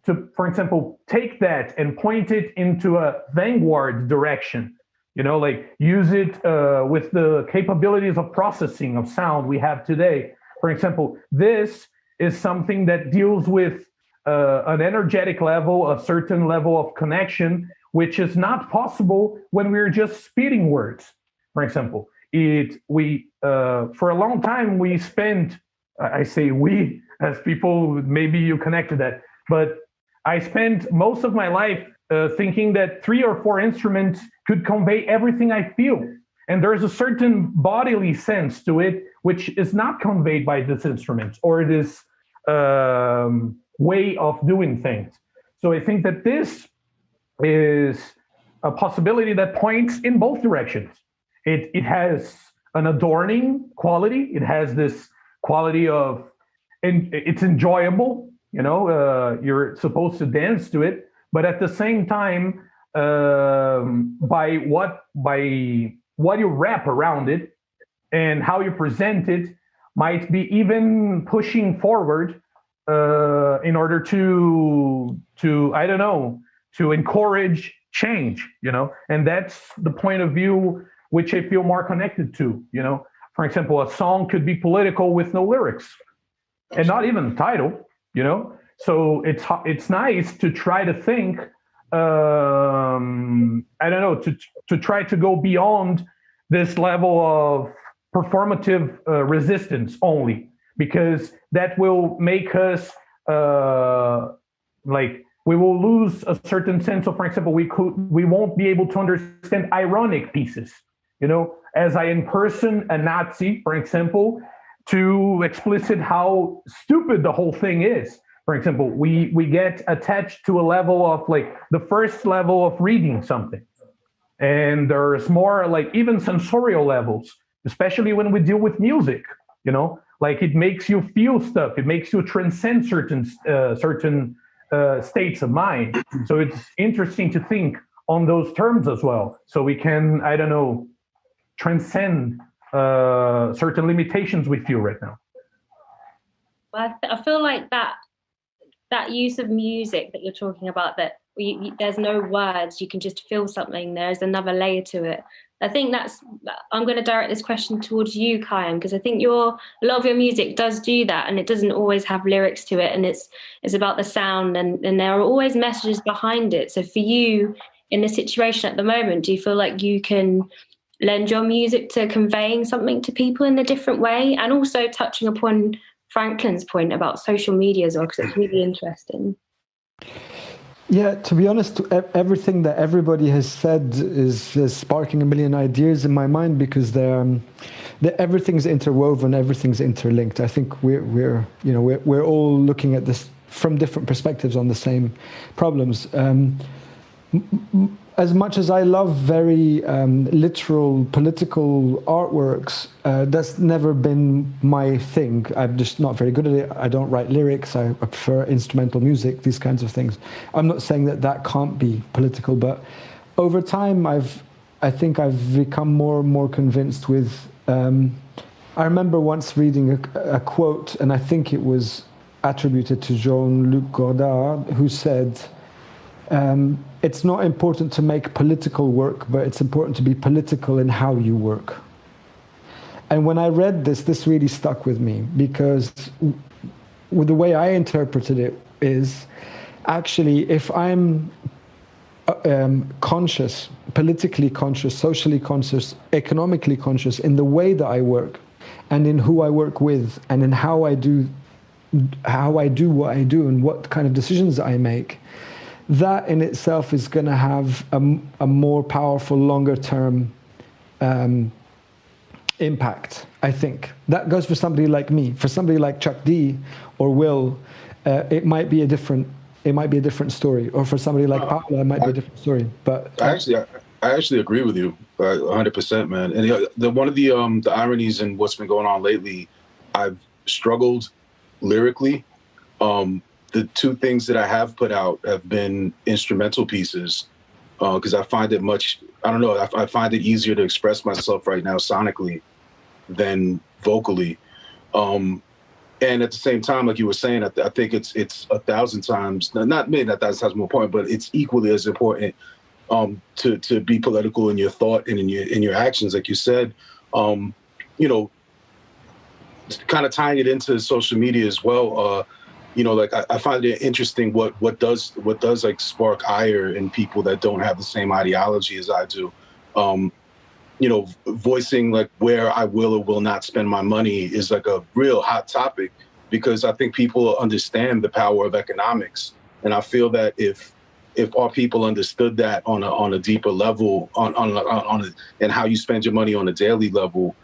to, for example, take that and point it into a vanguard direction, you know, like use it with the capabilities of processing of sound we have today. For example, this is something that deals with an energetic level, a certain level of connection, which is not possible when we're just spitting words. For example, for a long time we spent, I say we, as people, maybe you connect to that, but I spent most of my life thinking that 3 or 4 instruments could convey everything I feel. And there's a certain bodily sense to it, which is not conveyed by this instrument or this way of doing things. So I think that this is a possibility that points in both directions. It has an adorning quality. It has this quality of, and it's enjoyable. You know, you're supposed to dance to it, but at the same time, by what you wrap around it, and how you present it might be even pushing forward in order to I don't know, to encourage change, and that's the point of view which I feel more connected to. For example, a song could be political with no lyrics and not even the title, so it's nice to try to think, I don't know, to try to go beyond this level of performative resistance only, because that will make us we will lose a certain sense of, for example, we won't be able to understand ironic pieces, as I impersonate a Nazi, for example, to explicit how stupid the whole thing is. For example, we get attached to a level of the first level of reading something. And there's more even sensorial levels, especially when we deal with music, it makes you feel stuff. It makes you transcend certain states of mind. So it's interesting to think on those terms as well. So we can, I don't know, transcend certain limitations we feel right now. Well, I feel like that use of music that you're talking about, that there's no words, you can just feel something, there's another layer to it. I think I'm going to direct this question towards you, Khyam, because I think a lot of your music does do that, and it doesn't always have lyrics to it, and it's about the sound, and there are always messages behind it. So for you, in the situation at the moment, do you feel like you can lend your music to conveying something to people in a different way? And also touching upon Franklin's point about social media as well, because it's really interesting. Yeah, to be honest, everything that everybody has said is sparking a million ideas in my mind, because everything's interwoven, everything's interlinked. I think we're all looking at this from different perspectives on the same problems. As much as I love very literal political artworks, that's never been my thing. I'm just not very good at it. I don't write lyrics. I prefer instrumental music, these kinds of things. I'm not saying that can't be political, but over time, I think I've become more and more convinced with. I remember once reading a quote, and I think it was attributed to Jean-Luc Godard, who said, it's not important to make political work, but it's important to be political in how you work. And when I read this really stuck with me, because with the way I interpreted it is, actually, if I'm conscious, politically conscious, socially conscious, economically conscious in the way that I work, and in who I work with, and in how I do what I do, and what kind of decisions I make, that in itself is going to have a more powerful, longer-term impact, I think. That goes for somebody like me. For somebody like Chuck D or Will, it might be a different story. Or for somebody like Paula, it might be a different story. But I actually agree with you 100%, man. And one of the ironies in what's been going on lately, I've struggled lyrically. The two things that I have put out have been instrumental pieces, because I find it I find it easier to express myself right now sonically than vocally. And at the same time, like you were saying, I think it's 1,000 times, not maybe 1,000 times more important, but it's equally as important to be political in your thought and in your actions, like you said. Kind of tying it into social media as well. I find it interesting what does like spark ire in people that don't have the same ideology as I do. Voicing like where I will or will not spend my money is like a real hot topic, because I think people understand the power of economics, and I feel that if our people understood that on a deeper level, and how you spend your money on a daily level,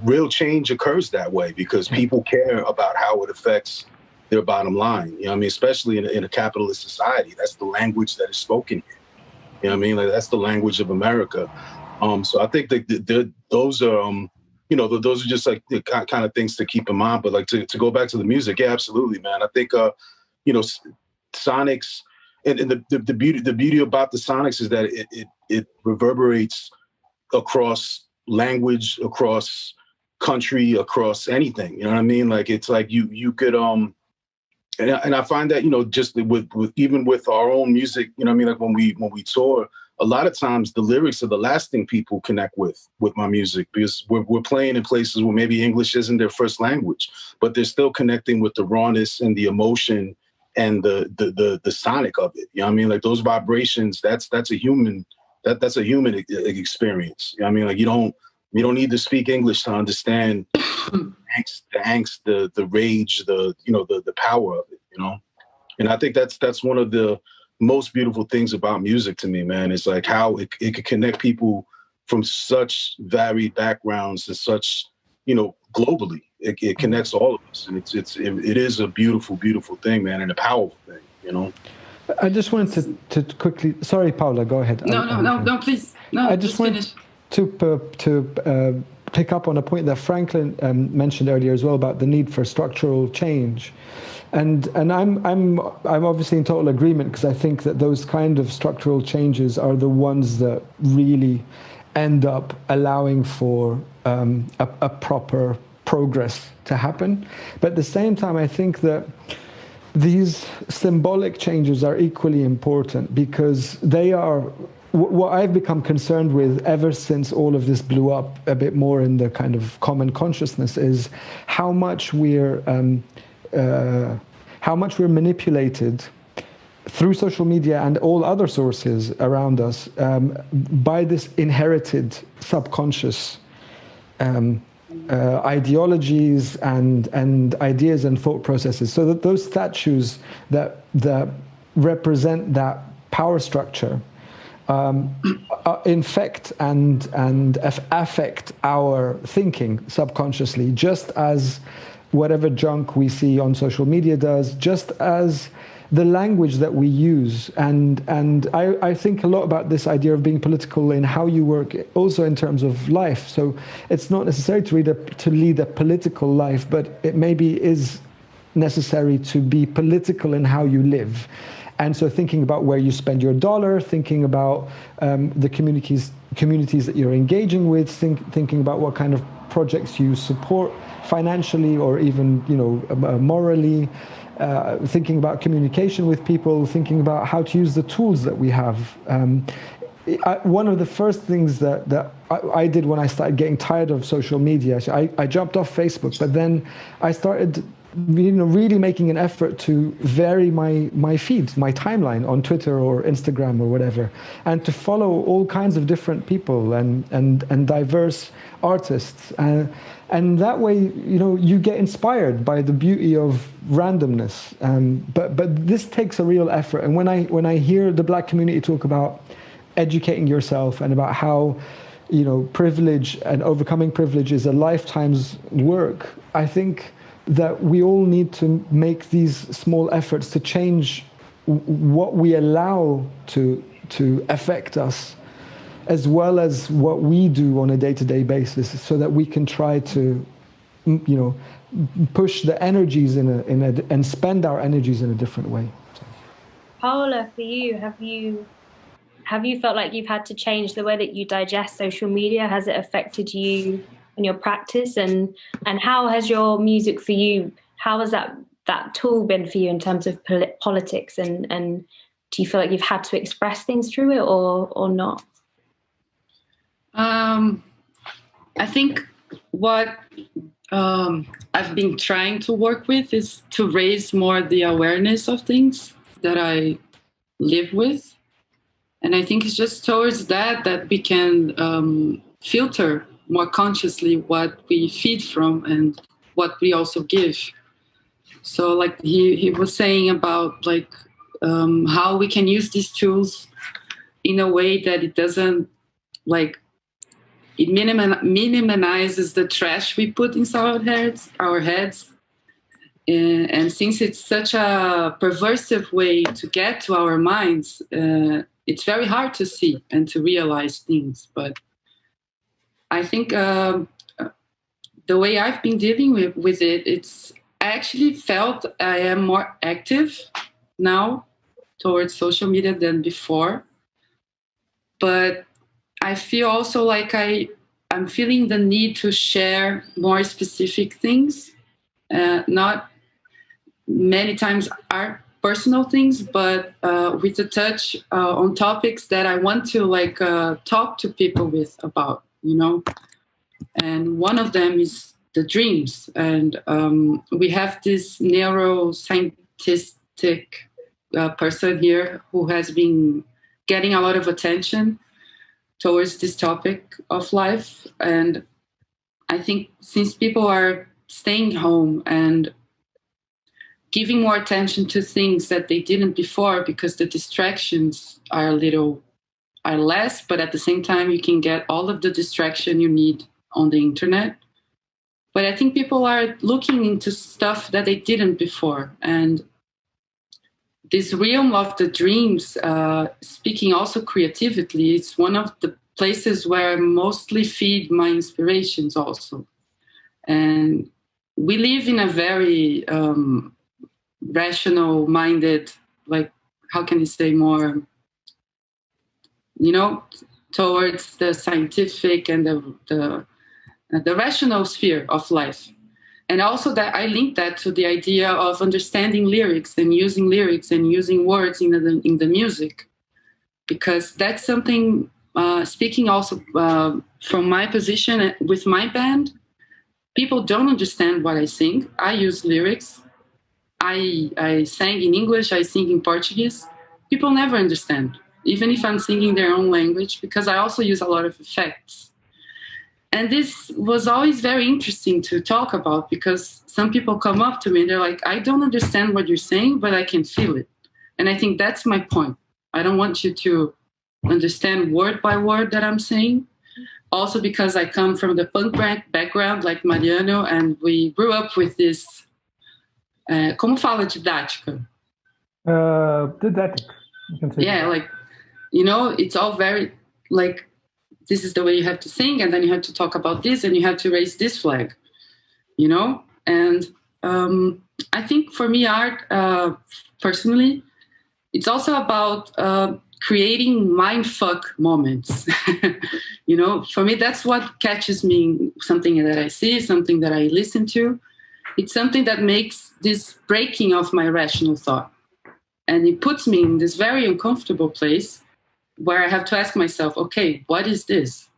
real change occurs that way, because people care about how it affects their bottom line. Especially in a capitalist society, that's the language that is spoken here. That's the language of America. So I think that those are, those are just like the kind of things to keep in mind. But like to go back to the music, yeah, absolutely, man. I think, sonics, and the beauty about the sonics is that it reverberates across language, across country, across anything. You know what I mean? Like, it's like you could and I find that, you know, just with even with our own music, you know what I mean? Like when we tour, a lot of times the lyrics are the last thing people connect with my music, because we're playing in places where maybe English isn't their first language, but they're still connecting with the rawness and the emotion and the sonic of it. You know what I mean? Like those vibrations, that's a human experience. You know what I mean? Like you don't need to speak English to understand the angst, the rage, the power of it, you know? And I think that's one of the most beautiful things about music to me, man. It's like how it could connect people from such varied backgrounds and such, you know, globally. It connects all of us, and it is a beautiful, beautiful thing, man, and a powerful thing, you know. I just wanted to quickly. Sorry, Paula, go ahead. No, please. No, I just wanted to pick up on a point that Franklin mentioned earlier as well about the need for structural change. And I'm obviously in total agreement, because I think that those kind of structural changes are the ones that really end up allowing for a proper progress to happen. But at the same time, I think that these symbolic changes are equally important, because they are what I've become concerned with ever since all of this blew up a bit more in the kind of common consciousness, is how much we're manipulated through social media and all other sources around us by this inherited subconscious ideologies and ideas and thought processes. So that those statues that represent that power structure infect and affect our thinking subconsciously, just as whatever junk we see on social media does, just as the language that we use. And I think a lot about this idea of being political in how you work, also in terms of life. So it's not necessary to lead a political life, but it maybe is necessary to be political in how you live. And so thinking about where you spend your dollar, thinking about the communities that you're engaging with, thinking about what kind of projects you support financially or even, you know, morally, thinking about communication with people, thinking about how to use the tools that we have. One of the first things that I did when I started getting tired of social media, I jumped off Facebook, but then I started, you know, really making an effort to vary my feed, my timeline on Twitter or Instagram or whatever, and to follow all kinds of different people and diverse artists. And that way, you know, you get inspired by the beauty of randomness. But this takes a real effort. And when I hear the Black community talk about educating yourself and about how, you know, privilege and overcoming privilege is a lifetime's work, I think that we all need to make these small efforts to change what we allow to affect us, as well as what we do on a day-to-day basis, so that we can try to, you know, push the energies and spend our energies in a different way. So. Paula, for you, have you felt like you've had to change the way that you digest social media? Has it affected you in your practice, and how has your music for you, how has that tool been for you in terms of politics, and do you feel like you've had to express things through it or not? I think what I've been trying to work with is to raise more the awareness of things that I live with. And I think it's just towards that we can filter more consciously what we feed from and what we also give. So like he was saying about like how we can use these tools in a way that it doesn't like, it minimizes the trash we put inside our heads. And since it's such a perversive way to get to our minds, it's very hard to see and to realize things. But I think the way I've been dealing with it, I actually felt I am more active now towards social media than before. But I feel also like I I'm feeling the need to share more specific things, not many times are personal things, but with a touch on topics that I want to like talk to people with about, you know. And one of them is the dreams. And we have this neuroscientistic person here who has been getting a lot of attention towards this topic of life. And I think since people are staying home and giving more attention to things that they didn't before, because the distractions are less, but at the same time you can get all of the distraction you need on the internet. But I think people are looking into stuff that they didn't before. And this realm of the dreams, speaking also creatively, it's one of the places where I mostly feed my inspirations also. And we live in a very rational minded, like, how can you say, more, you know, towards the scientific and the rational sphere of life. And also that I link that to the idea of understanding lyrics and using words in the music, because that's something, speaking also from my position with my band, people don't understand what I sing. I use lyrics. I sang in English, I sing in Portuguese. People never understand, even if I'm singing their own language, because I also use a lot of effects. And this was always very interesting to talk about, because some people come up to me and they're like, I don't understand what you're saying, but I can feel it. And I think that's my point. I don't want you to understand word by word that I'm saying. Also because I come from the punk background like Mariano, and we grew up with this, como fala didática? Didactic. You can say yeah, like, you know, it's all very like, this is the way you have to sing, and then you have to talk about this, and you have to raise this flag, you know? And I think for me, art, personally, it's also about creating mindfuck moments. You know, for me, that's what catches me, something that I see, something that I listen to. It's something that makes this breaking of my rational thought. And it puts me in this very uncomfortable place where I have to ask myself, okay, what is this?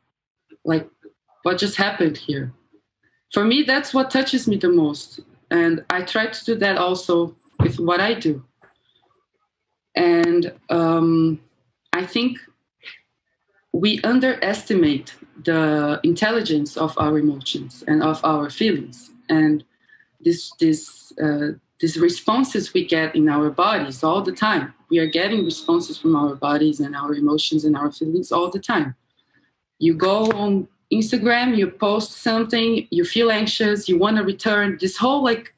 Like, what just happened here? For me, that's what touches me the most. And I try to do that also with what I do. And I think we underestimate the intelligence of our emotions and of our feelings. And these responses we get in our bodies all the time. We are getting responses from our bodies and our emotions and our feelings all the time. You go on Instagram, you post something, you feel anxious, you want to return. This whole, like,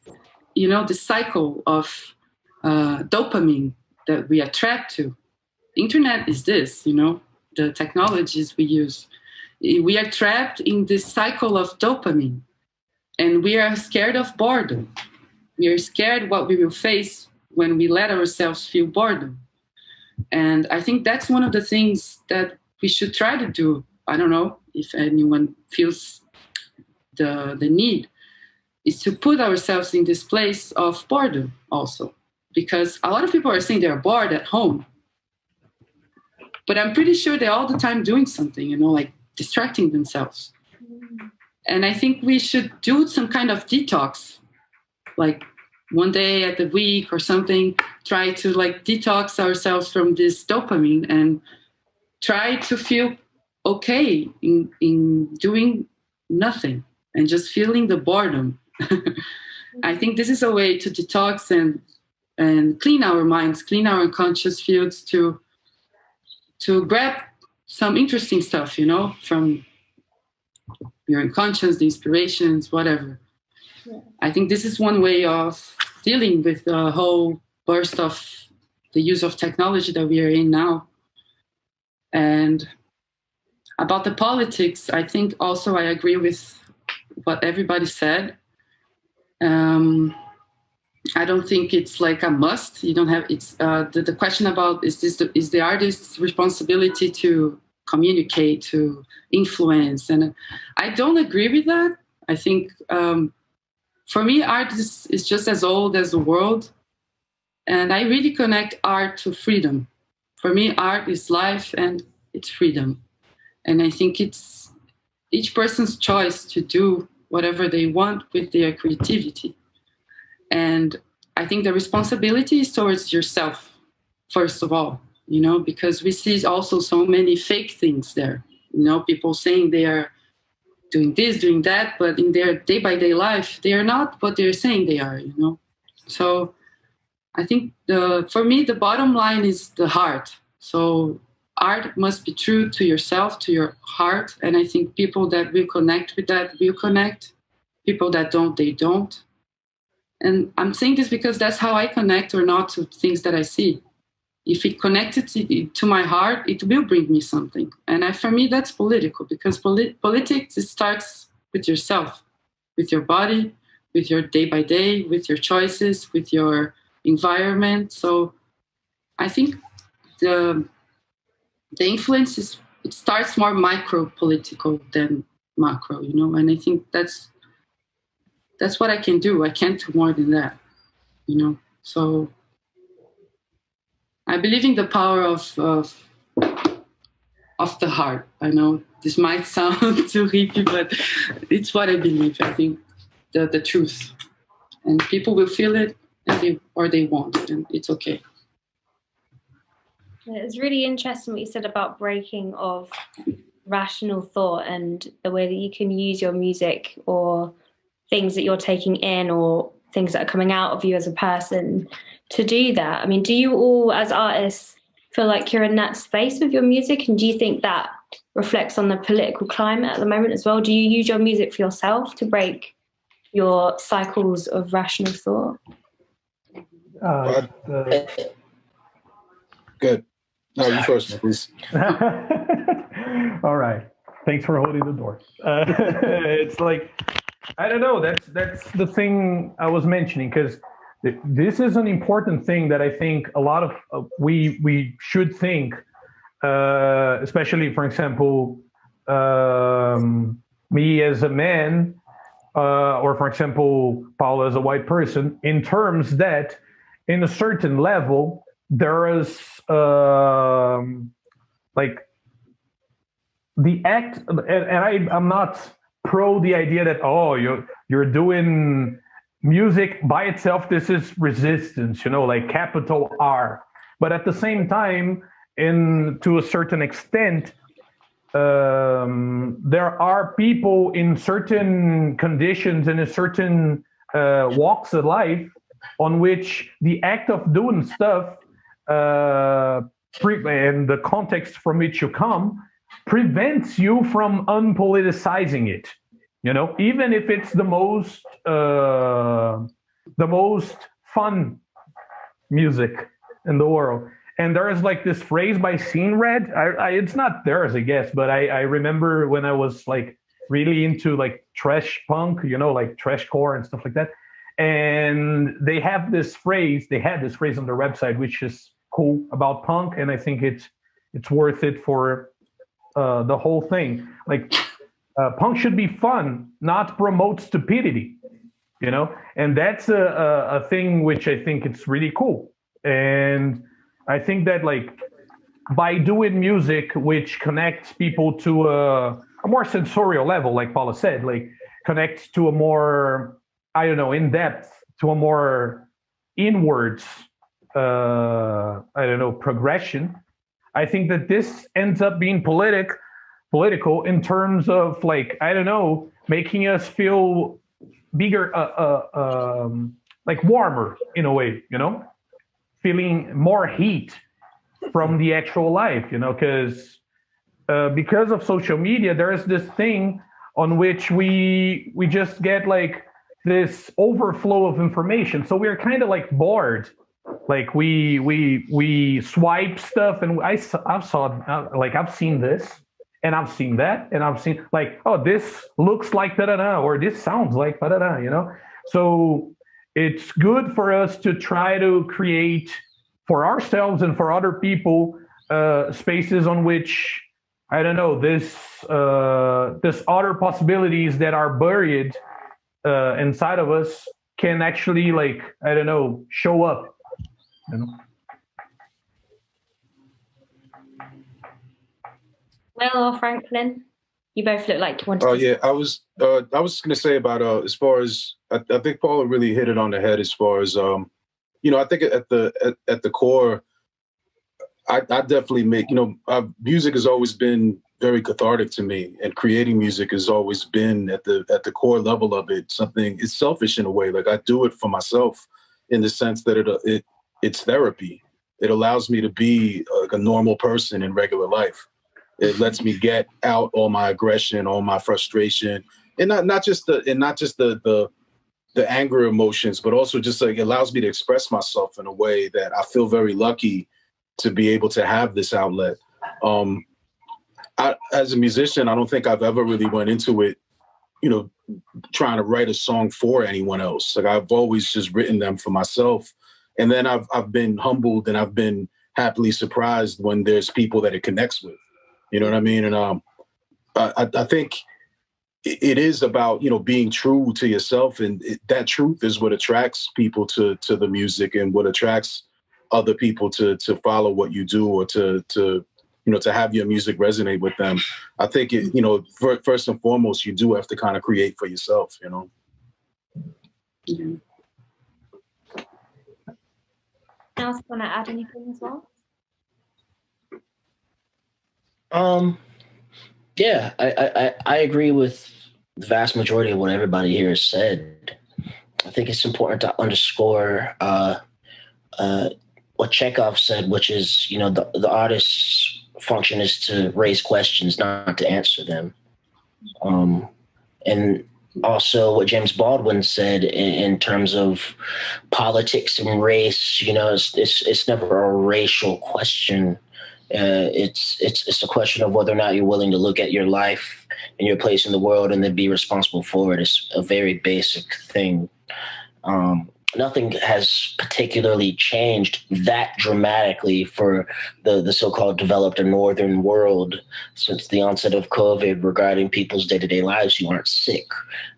you know, the cycle of dopamine that we are trapped to. Internet is this, you know, the technologies we use. We are trapped in this cycle of dopamine, and we are scared of boredom. We are scared what we will face when we let ourselves feel boredom. And I think that's one of the things that we should try to do. I don't know if anyone feels the need, is to put ourselves in this place of boredom also. Because a lot of people are saying they're bored at home. But I'm pretty sure they're all the time doing something, you know, like distracting themselves. And I think we should do some kind of detox, like one day at the week or something, try to like detox ourselves from this dopamine and try to feel okay in doing nothing and just feeling the boredom. I think this is a way to detox and clean our minds, clean our unconscious fields to grab some interesting stuff, you know, from your unconscious, the inspirations, whatever. Yeah. I think this is one way of dealing with the whole burst of the use of technology that we are in now. And about the politics, I think also I agree with what everybody said. I don't think it's like a must. You don't have, it's the question about is the artist's responsibility to communicate, to influence. And I don't agree with that. I think for me, art is just as old as the world. And I really connect art to freedom. For me, art is life and it's freedom. And I think it's each person's choice to do whatever they want with their creativity. And I think the responsibility is towards yourself, first of all, because we see also so many fake things there. People saying they are doing this, doing that, but in their day-by-day life, they are not what they're saying they are, So I think for me, the bottom line is the heart. So art must be true to yourself, to your heart. And I think people that will connect with that will connect. People that don't, they don't. And I'm saying this because that's how I connect or not to things that I see. If it connected to my heart, it will bring me something. And for me, that's political, because politics, it starts with yourself, with your body, with your day-by-day, with your choices, with your environment. So I think the influence it starts more micro-political than macro, and I think that's what I can do. I can't do more than that, So I believe in the power of the heart. I know this might sound too hippie, but it's what I believe. I think the truth, and people will feel it, or they won't, and it's okay. It's really interesting what you said about breaking of rational thought and the way that you can use your music or things that you're taking in or things that are coming out of you as a person to do that. I mean, do you all as artists feel like you're in that space with your music? And do you think that reflects on the political climate at the moment as well? Do you use your music for yourself to break your cycles of rational thought? Good. No, you first, please. All right. Thanks for holding the door. It's like, I don't know. That's the thing I was mentioning, because this is an important thing that I think a lot of we should think, especially, for example, me as a man, or for example, Paula as a white person, in terms that in a certain level, there is like the act, and I'm not pro the idea that you're doing music by itself. This is resistance, like capital R. But at the same time, to a certain extent, there are people in certain conditions and in certain walks of life on which the act of doing stuff and the context from which you come prevents you from unpoliticizing it. Even if it's the most fun music in the world. And there is like this phrase by Scene Red. It's not theirs, I guess, but I remember when I was like really into like trash punk, like trashcore and stuff like that. And they had this phrase on their website, which is cool about punk, and I think it's worth it for the whole thing. Like punk should be fun, not promote stupidity, and that's a thing which I think it's really cool. And I think that like by doing music which connects people to a more sensorial level, like Paula said, like connects to a more, I don't know, in depth, to a more inwards, progression. I think that this ends up being political in terms of like, I don't know, making us feel bigger, like warmer in a way, feeling more heat from the actual life, because of social media, there is this thing on which we just get like this overflow of information. So we're kind of like bored. Like we swipe stuff, and I've seen this, and I've seen that, and I've seen like, oh, this looks like da da da, or this sounds like da da da, So it's good for us to try to create for ourselves and for other people spaces on which I don't know, this other possibilities that are buried inside of us can actually, like, I don't know, show up, you know. Will or Franklin, you both look like you wanted Oh to. yeah, I was going to say about as far as I think Paula really hit it on the head as far as I think at the core, I definitely make music has always been very cathartic to me, and creating music has always been at the core level of it something. It's selfish in a way, like I do it for myself in the sense that it's therapy. It allows me to be like a normal person in regular life. It lets me get out all my aggression, all my frustration, and not just the anger emotions, but also just like it allows me to express myself in a way that I feel very lucky to be able to have this outlet. As a musician, I don't think I've ever really went into it, trying to write a song for anyone else. Like I've always just written them for myself, and then I've been humbled and I've been happily surprised when there's people that it connects with. You know what I mean? And I think it is about being true to yourself, and that truth is what attracts people to the music, and what attracts other people to follow what you do, or to have your music resonate with them. I think first and foremost, you do have to kind of create for yourself. Else want to add anything as well? Yeah, I agree with the vast majority of what everybody here has said. I think it's important to underscore what Chekhov said, which is, the artist's function is to raise questions, not to answer them. And also what James Baldwin said in terms of politics and race, it's never a racial question. It's a question of whether or not you're willing to look at your life and your place in the world and then be responsible for it. It's a very basic thing. Nothing has particularly changed that dramatically for the so-called developed or northern world since the onset of COVID regarding people's day-to-day lives who aren't sick.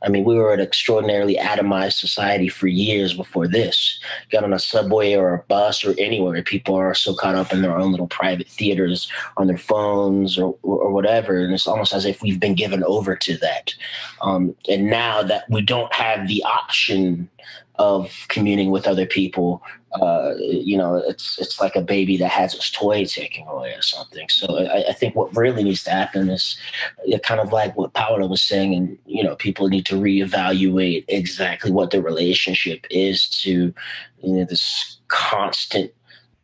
I mean, we were an extraordinarily atomized society for years before this. Get on a subway or a bus or anywhere, people are so caught up in their own little private theaters on their phones or whatever, and it's almost as if we've been given over to that. And now that we don't have the option of communing with other people, it's like a baby that has its toy taken away or something. So I think what really needs to happen is kind of like what Paula was saying, and people need to reevaluate exactly what their relationship is to this constant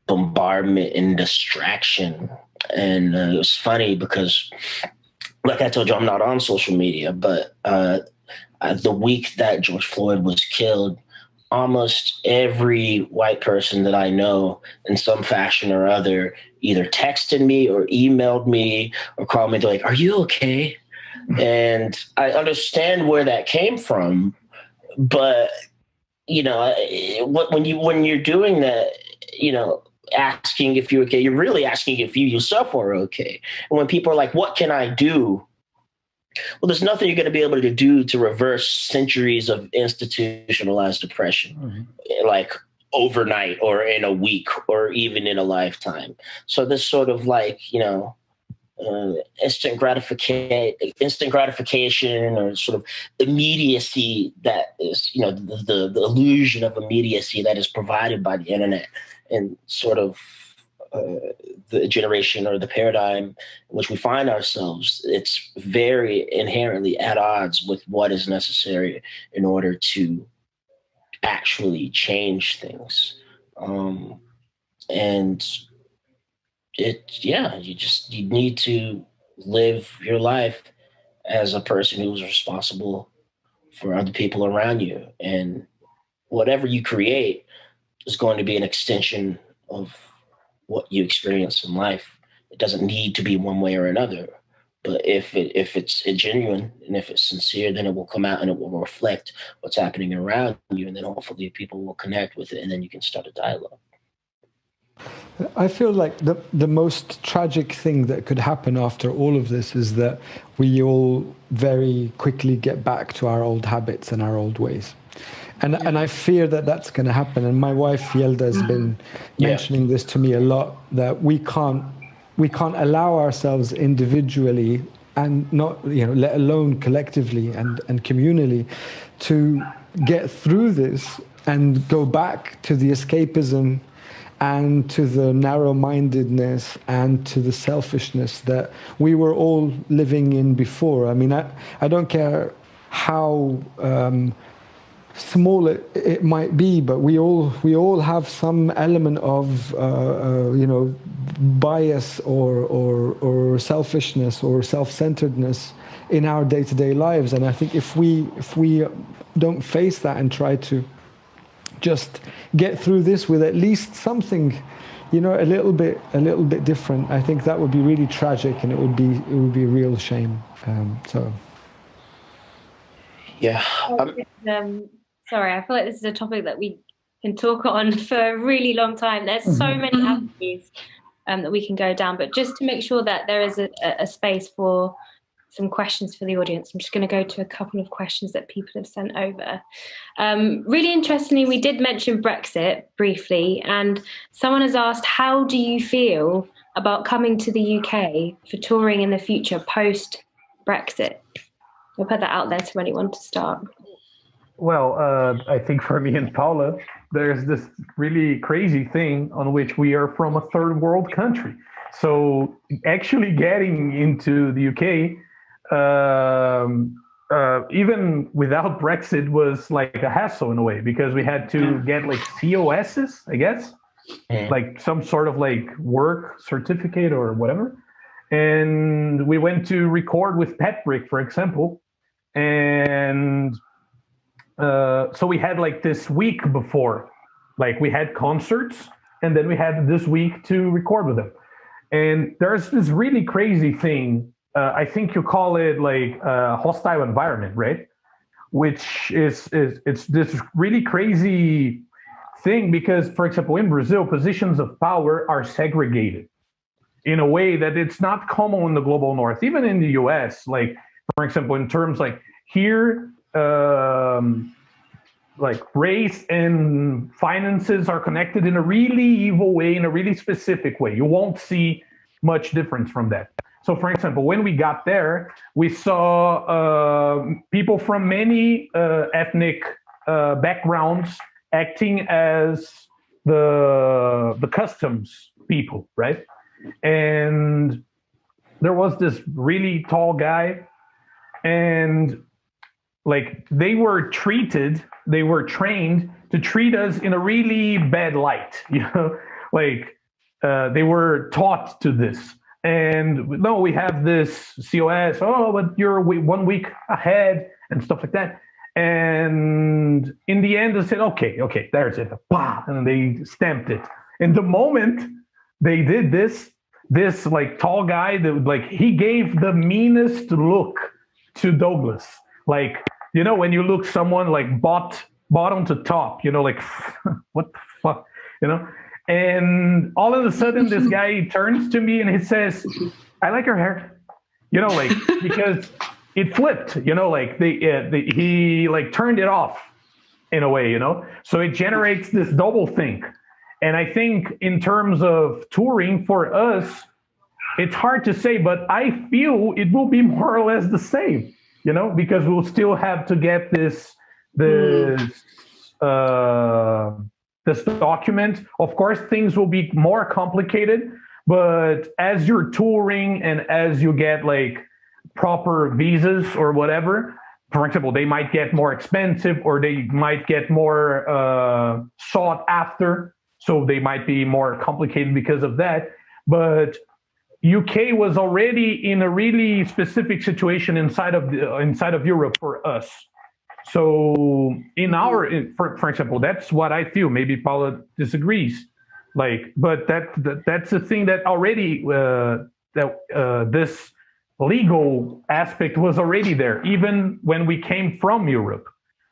bombardment and distraction. And it was funny because, like I told you, I'm not on social media, but the week that George Floyd was killed, almost every white person that I know in some fashion or other either texted me or emailed me or called me. They're like, "Are you okay?" And I understand where that came from, but when you're doing that, asking if you're okay, you're really asking if you yourself are okay. And when people are like, "What can I do?" Well, there's nothing you're going to be able to do to reverse centuries of institutionalized oppression, like overnight or in a week or even in a lifetime. So this sort of like, instant gratification or sort of immediacy that is, the illusion of immediacy that is provided by the internet and sort of the generation or the paradigm in which we find ourselves, it's very inherently at odds with what is necessary in order to actually change things. And you need to live your life as a person who's responsible for other people around you. And whatever you create is going to be an extension of what you experience in life. It doesn't need to be one way or another. But if it's genuine and if it's sincere, then it will come out and it will reflect what's happening around you. And then hopefully people will connect with it, and then you can start a dialogue. I feel like the most tragic thing that could happen after all of this is that we all very quickly get back to our old habits and our old ways. And I fear that that's going to happen. And my wife Yelda has been mentioning this to me a lot, that we can't allow ourselves individually and not, let alone collectively and communally, to get through this and go back to the escapism and to the narrow-mindedness and to the selfishness that we were all living in before. I mean, I don't care how small it might be, but we all have some element of bias or selfishness or self-centeredness in our day-to-day lives. And I think if we don't face that and try to just get through this with at least something, a little bit different, I think that would be really tragic, and it would be a real shame. Yeah. Sorry, I feel like this is a topic that we can talk on for a really long time. There's so many avenues that we can go down, but just to make sure that there is a space for some questions for the audience, I'm just going to go to a couple of questions that people have sent over. Really interestingly, we did mention Brexit briefly, and someone has asked, how do you feel about coming to the UK for touring in the future post-Brexit? I'll put that out there to anyone to start. Well, I think for me and Paula, there's this really crazy thing on which we are from a third world country. So actually getting into the UK, even without Brexit, was like a hassle in a way, because we had to get like COSs, I guess, like some sort of like work certificate or whatever. And we went to record with Patrick, for example. And so we had like this week before, like we had concerts, and then we had this week to record with them. And there's this really crazy thing. I think you call it like a hostile environment, right? Which is it's this really crazy thing because, for example, in Brazil, positions of power are segregated in a way that it's not common in the global north. Even in the US, like, for example, in terms like here, like race and finances are connected in a really evil way, in a really specific way. You won't see much difference from that. So, for example, when we got there, we saw people from many ethnic backgrounds acting as the customs people, right? And there was this really tall guy, and like they were trained to treat us in a really bad light, like they were taught to this. And no, we have this COS, but you're 1 week ahead and stuff like that. And in the end, they said, okay, there's it. And they stamped it. And the moment they did this like tall guy, he gave the meanest look to Douglas. Like, when you look someone like bottom to top, like, what the fuck, And all of a sudden, this guy turns to me and he says, "I like your hair," like because it flipped, like he like turned it off in a way, So it generates this double think. And I think in terms of touring for us, it's hard to say, but I feel it will be more or less the same, because we'll still have to get this document. Of course, things will be more complicated, but as you're touring and as you get like proper visas or whatever, for example, they might get more expensive or they might get more sought after. So they might be more complicated because of that. But UK was already in a really specific situation inside of Europe for us. So for example, that's what I feel. Maybe Paula disagrees. But that's the thing that already this legal aspect was already there, even when we came from Europe.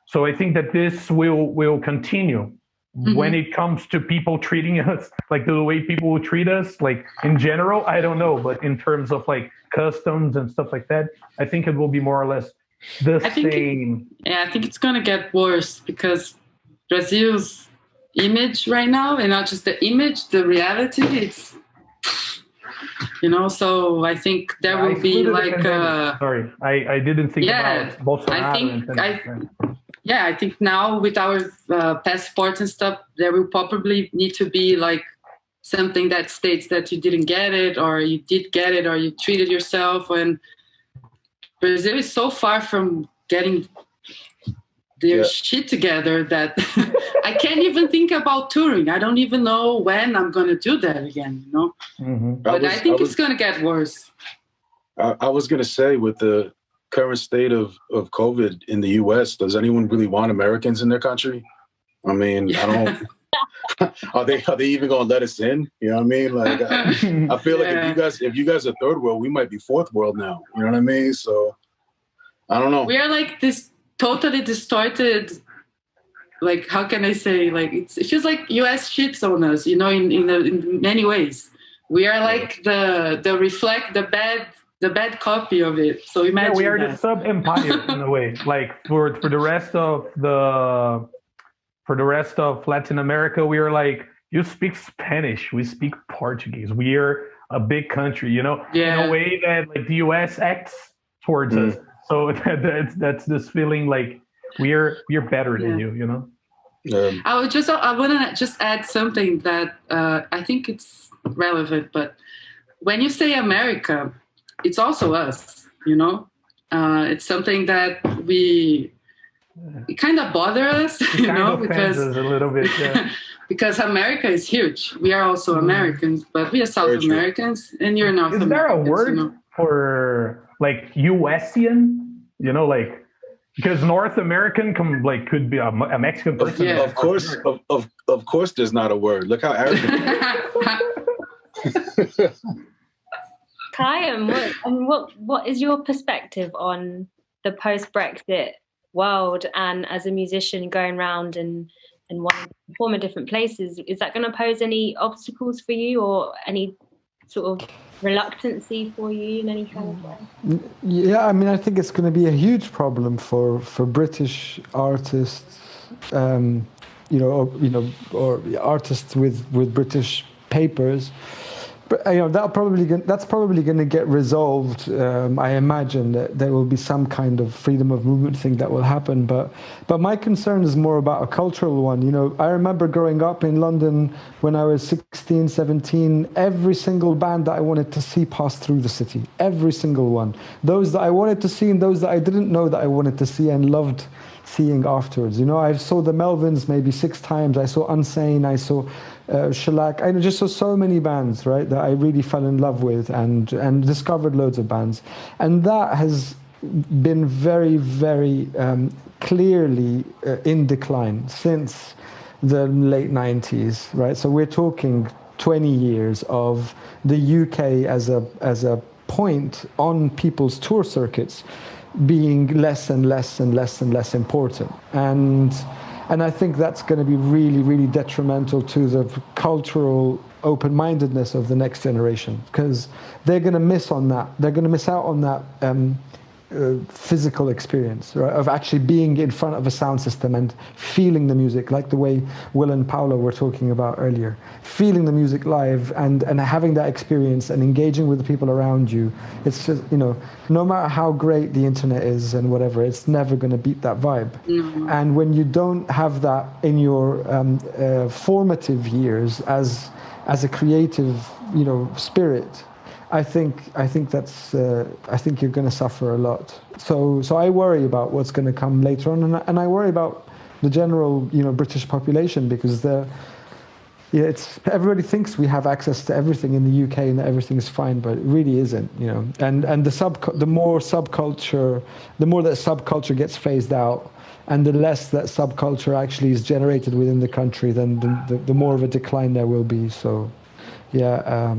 So I think that this will continue when it comes to people treating us, like the way people will treat us, like in general, I don't know, but in terms of like customs and stuff like that, I think it will be more or less the same. I think it's going to get worse because Brazil's image right now, and not just the image, the reality, it's, so I think there will be like sorry, I didn't think about Bolsonaro. I think now with our passports and stuff, there will probably need to be like something that states that you didn't get it, or you did get it, or you treated yourself. And Brazil is so far from getting their shit together that I can't even think about touring. I don't even know when I'm going to do that again, But I think it's going to get worse. I was going to say, with the current state of COVID in the US, does anyone really want Americans in their country? I mean, I don't. Are they even going to let us in? You know what I mean? Like, I feel like if you guys are third world, we might be fourth world now. You know what I mean? So I don't know. We are like this totally distorted. Like, how can I say? Like, it feels like US shits on us. In many ways, we are like the reflect the bad copy of it. So imagine we are the sub-empire in a way. Like for the rest of Latin America, we are like, you speak Spanish, we speak Portuguese. We are a big country, in a way that like the US acts towards us. So that's this feeling like we're better than you. I want to just add something that I think it's relevant. But when you say America, it's also us, it's something that it kind of bother us, because a little bit, because America is huge. We are also Americans, but we are South Americans, and you're North Americans. Is there a word for like USian? Like, because North American could be a Mexican person. Yeah. Of course, there's not a word. Look how arrogant. Khyam, what is your perspective on the post-Brexit world, and as a musician going around and wanting to perform in different places, is that going to pose any obstacles for you, or any sort of reluctancy for you in any kind of way? Yeah, I mean, I think it's going to be a huge problem for British artists, or artists with British papers. But that's probably going to get resolved. I imagine that there will be some kind of freedom of movement thing that will happen. But my concern is more about a cultural one. I remember growing up in London when I was 16, 17. Every single band that I wanted to see passed through the city. Every single one. Those that I wanted to see and those that I didn't know that I wanted to see and loved seeing afterwards. I saw the Melvins maybe 6 times. I saw Unsane. I saw Shellac. I just saw so many bands, right, that I really fell in love with and discovered loads of bands. And that has been very, very clearly in decline since the late 90s, right? So we're talking 20 years of the UK as a point on people's tour circuits being less and less and less and less important. And I think that's going to be really, really detrimental to the cultural open-mindedness of the next generation, because they're going to miss on that. They're going to miss out on that physical experience, right, of actually being in front of a sound system and feeling the music, like the way Will and Paula were talking about earlier. Feeling the music live and having that experience and engaging with the people around you. It's just, no matter how great the internet is and whatever, it's never going to beat that vibe. Mm-hmm. And when you don't have that in your formative years as a creative, spirit, I think you're going to suffer a lot. So I worry about what's going to come later on, and I worry about the general British population, because everybody thinks we have access to everything in the UK and that everything is fine, but it really isn't. And the more that subculture gets phased out, and the less that subculture actually is generated within the country, then the more of a decline there will be. So, yeah.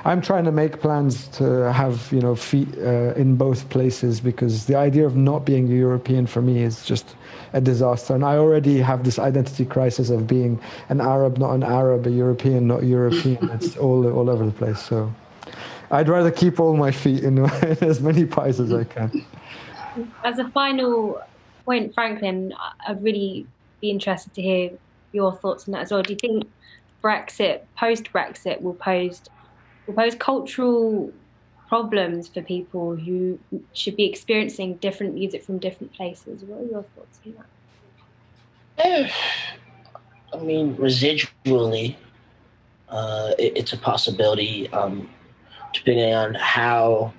I'm trying to make plans to have, feet in both places, because the idea of not being a European for me is just a disaster. And I already have this identity crisis of being an Arab, not an Arab, a European, not European. It's all over the place. So I'd rather keep all my feet in as many pies as I can. As a final point, Franklin, I'd really be interested to hear your thoughts on that as well. Do you think post-Brexit, will pose cultural problems for people who should be experiencing different music from different places? What are your thoughts on that? I mean, residually, it's a possibility, depending on how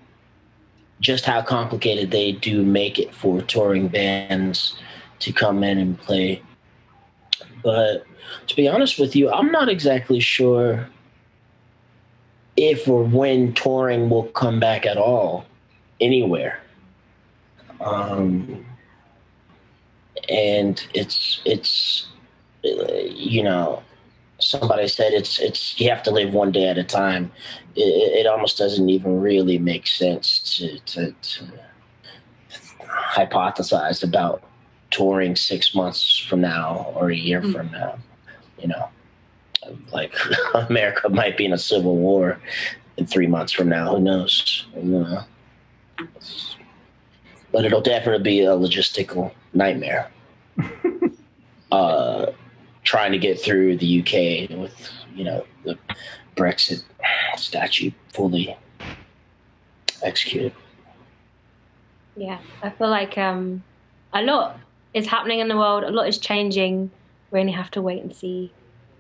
complicated they do make it for touring bands to come in and play. But to be honest with you, I'm not exactly sure if or when touring will come back at all anywhere. And it's somebody said it's you have to live one day at a time. It almost doesn't even really make sense to hypothesize about touring 6 months from now or a year from now. Like America might be in a civil war in 3 months from now. Who knows? But it'll definitely be a logistical nightmare. Trying to get through the UK with, the Brexit statute fully executed. Yeah, I feel like a lot is happening in the world. A lot is changing. We only have to wait and see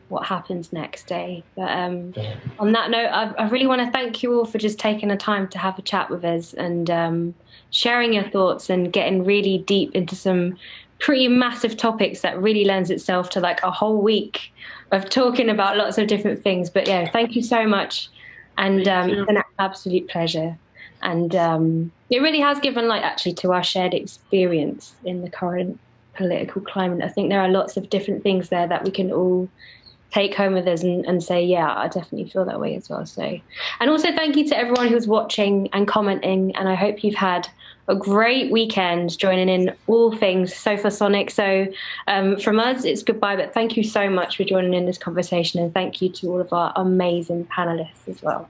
what happens next day. But on that note, I really want to thank you all for just taking the time to have a chat with us and sharing your thoughts and getting really deep into some pretty massive topics that really lends itself to like a whole week of talking about lots of different things. But yeah, thank you so much. And it's an absolute pleasure. And it really has given actually to our shared experience in the current political climate. I think there are lots of different things there that we can all take home with us and say, yeah, I definitely feel that way as well. So, and also thank you to everyone who's watching and commenting. And I hope you've had a great weekend joining in all things Sofasonic. So from us, it's goodbye, but thank you so much for joining in this conversation. And thank you to all of our amazing panelists as well.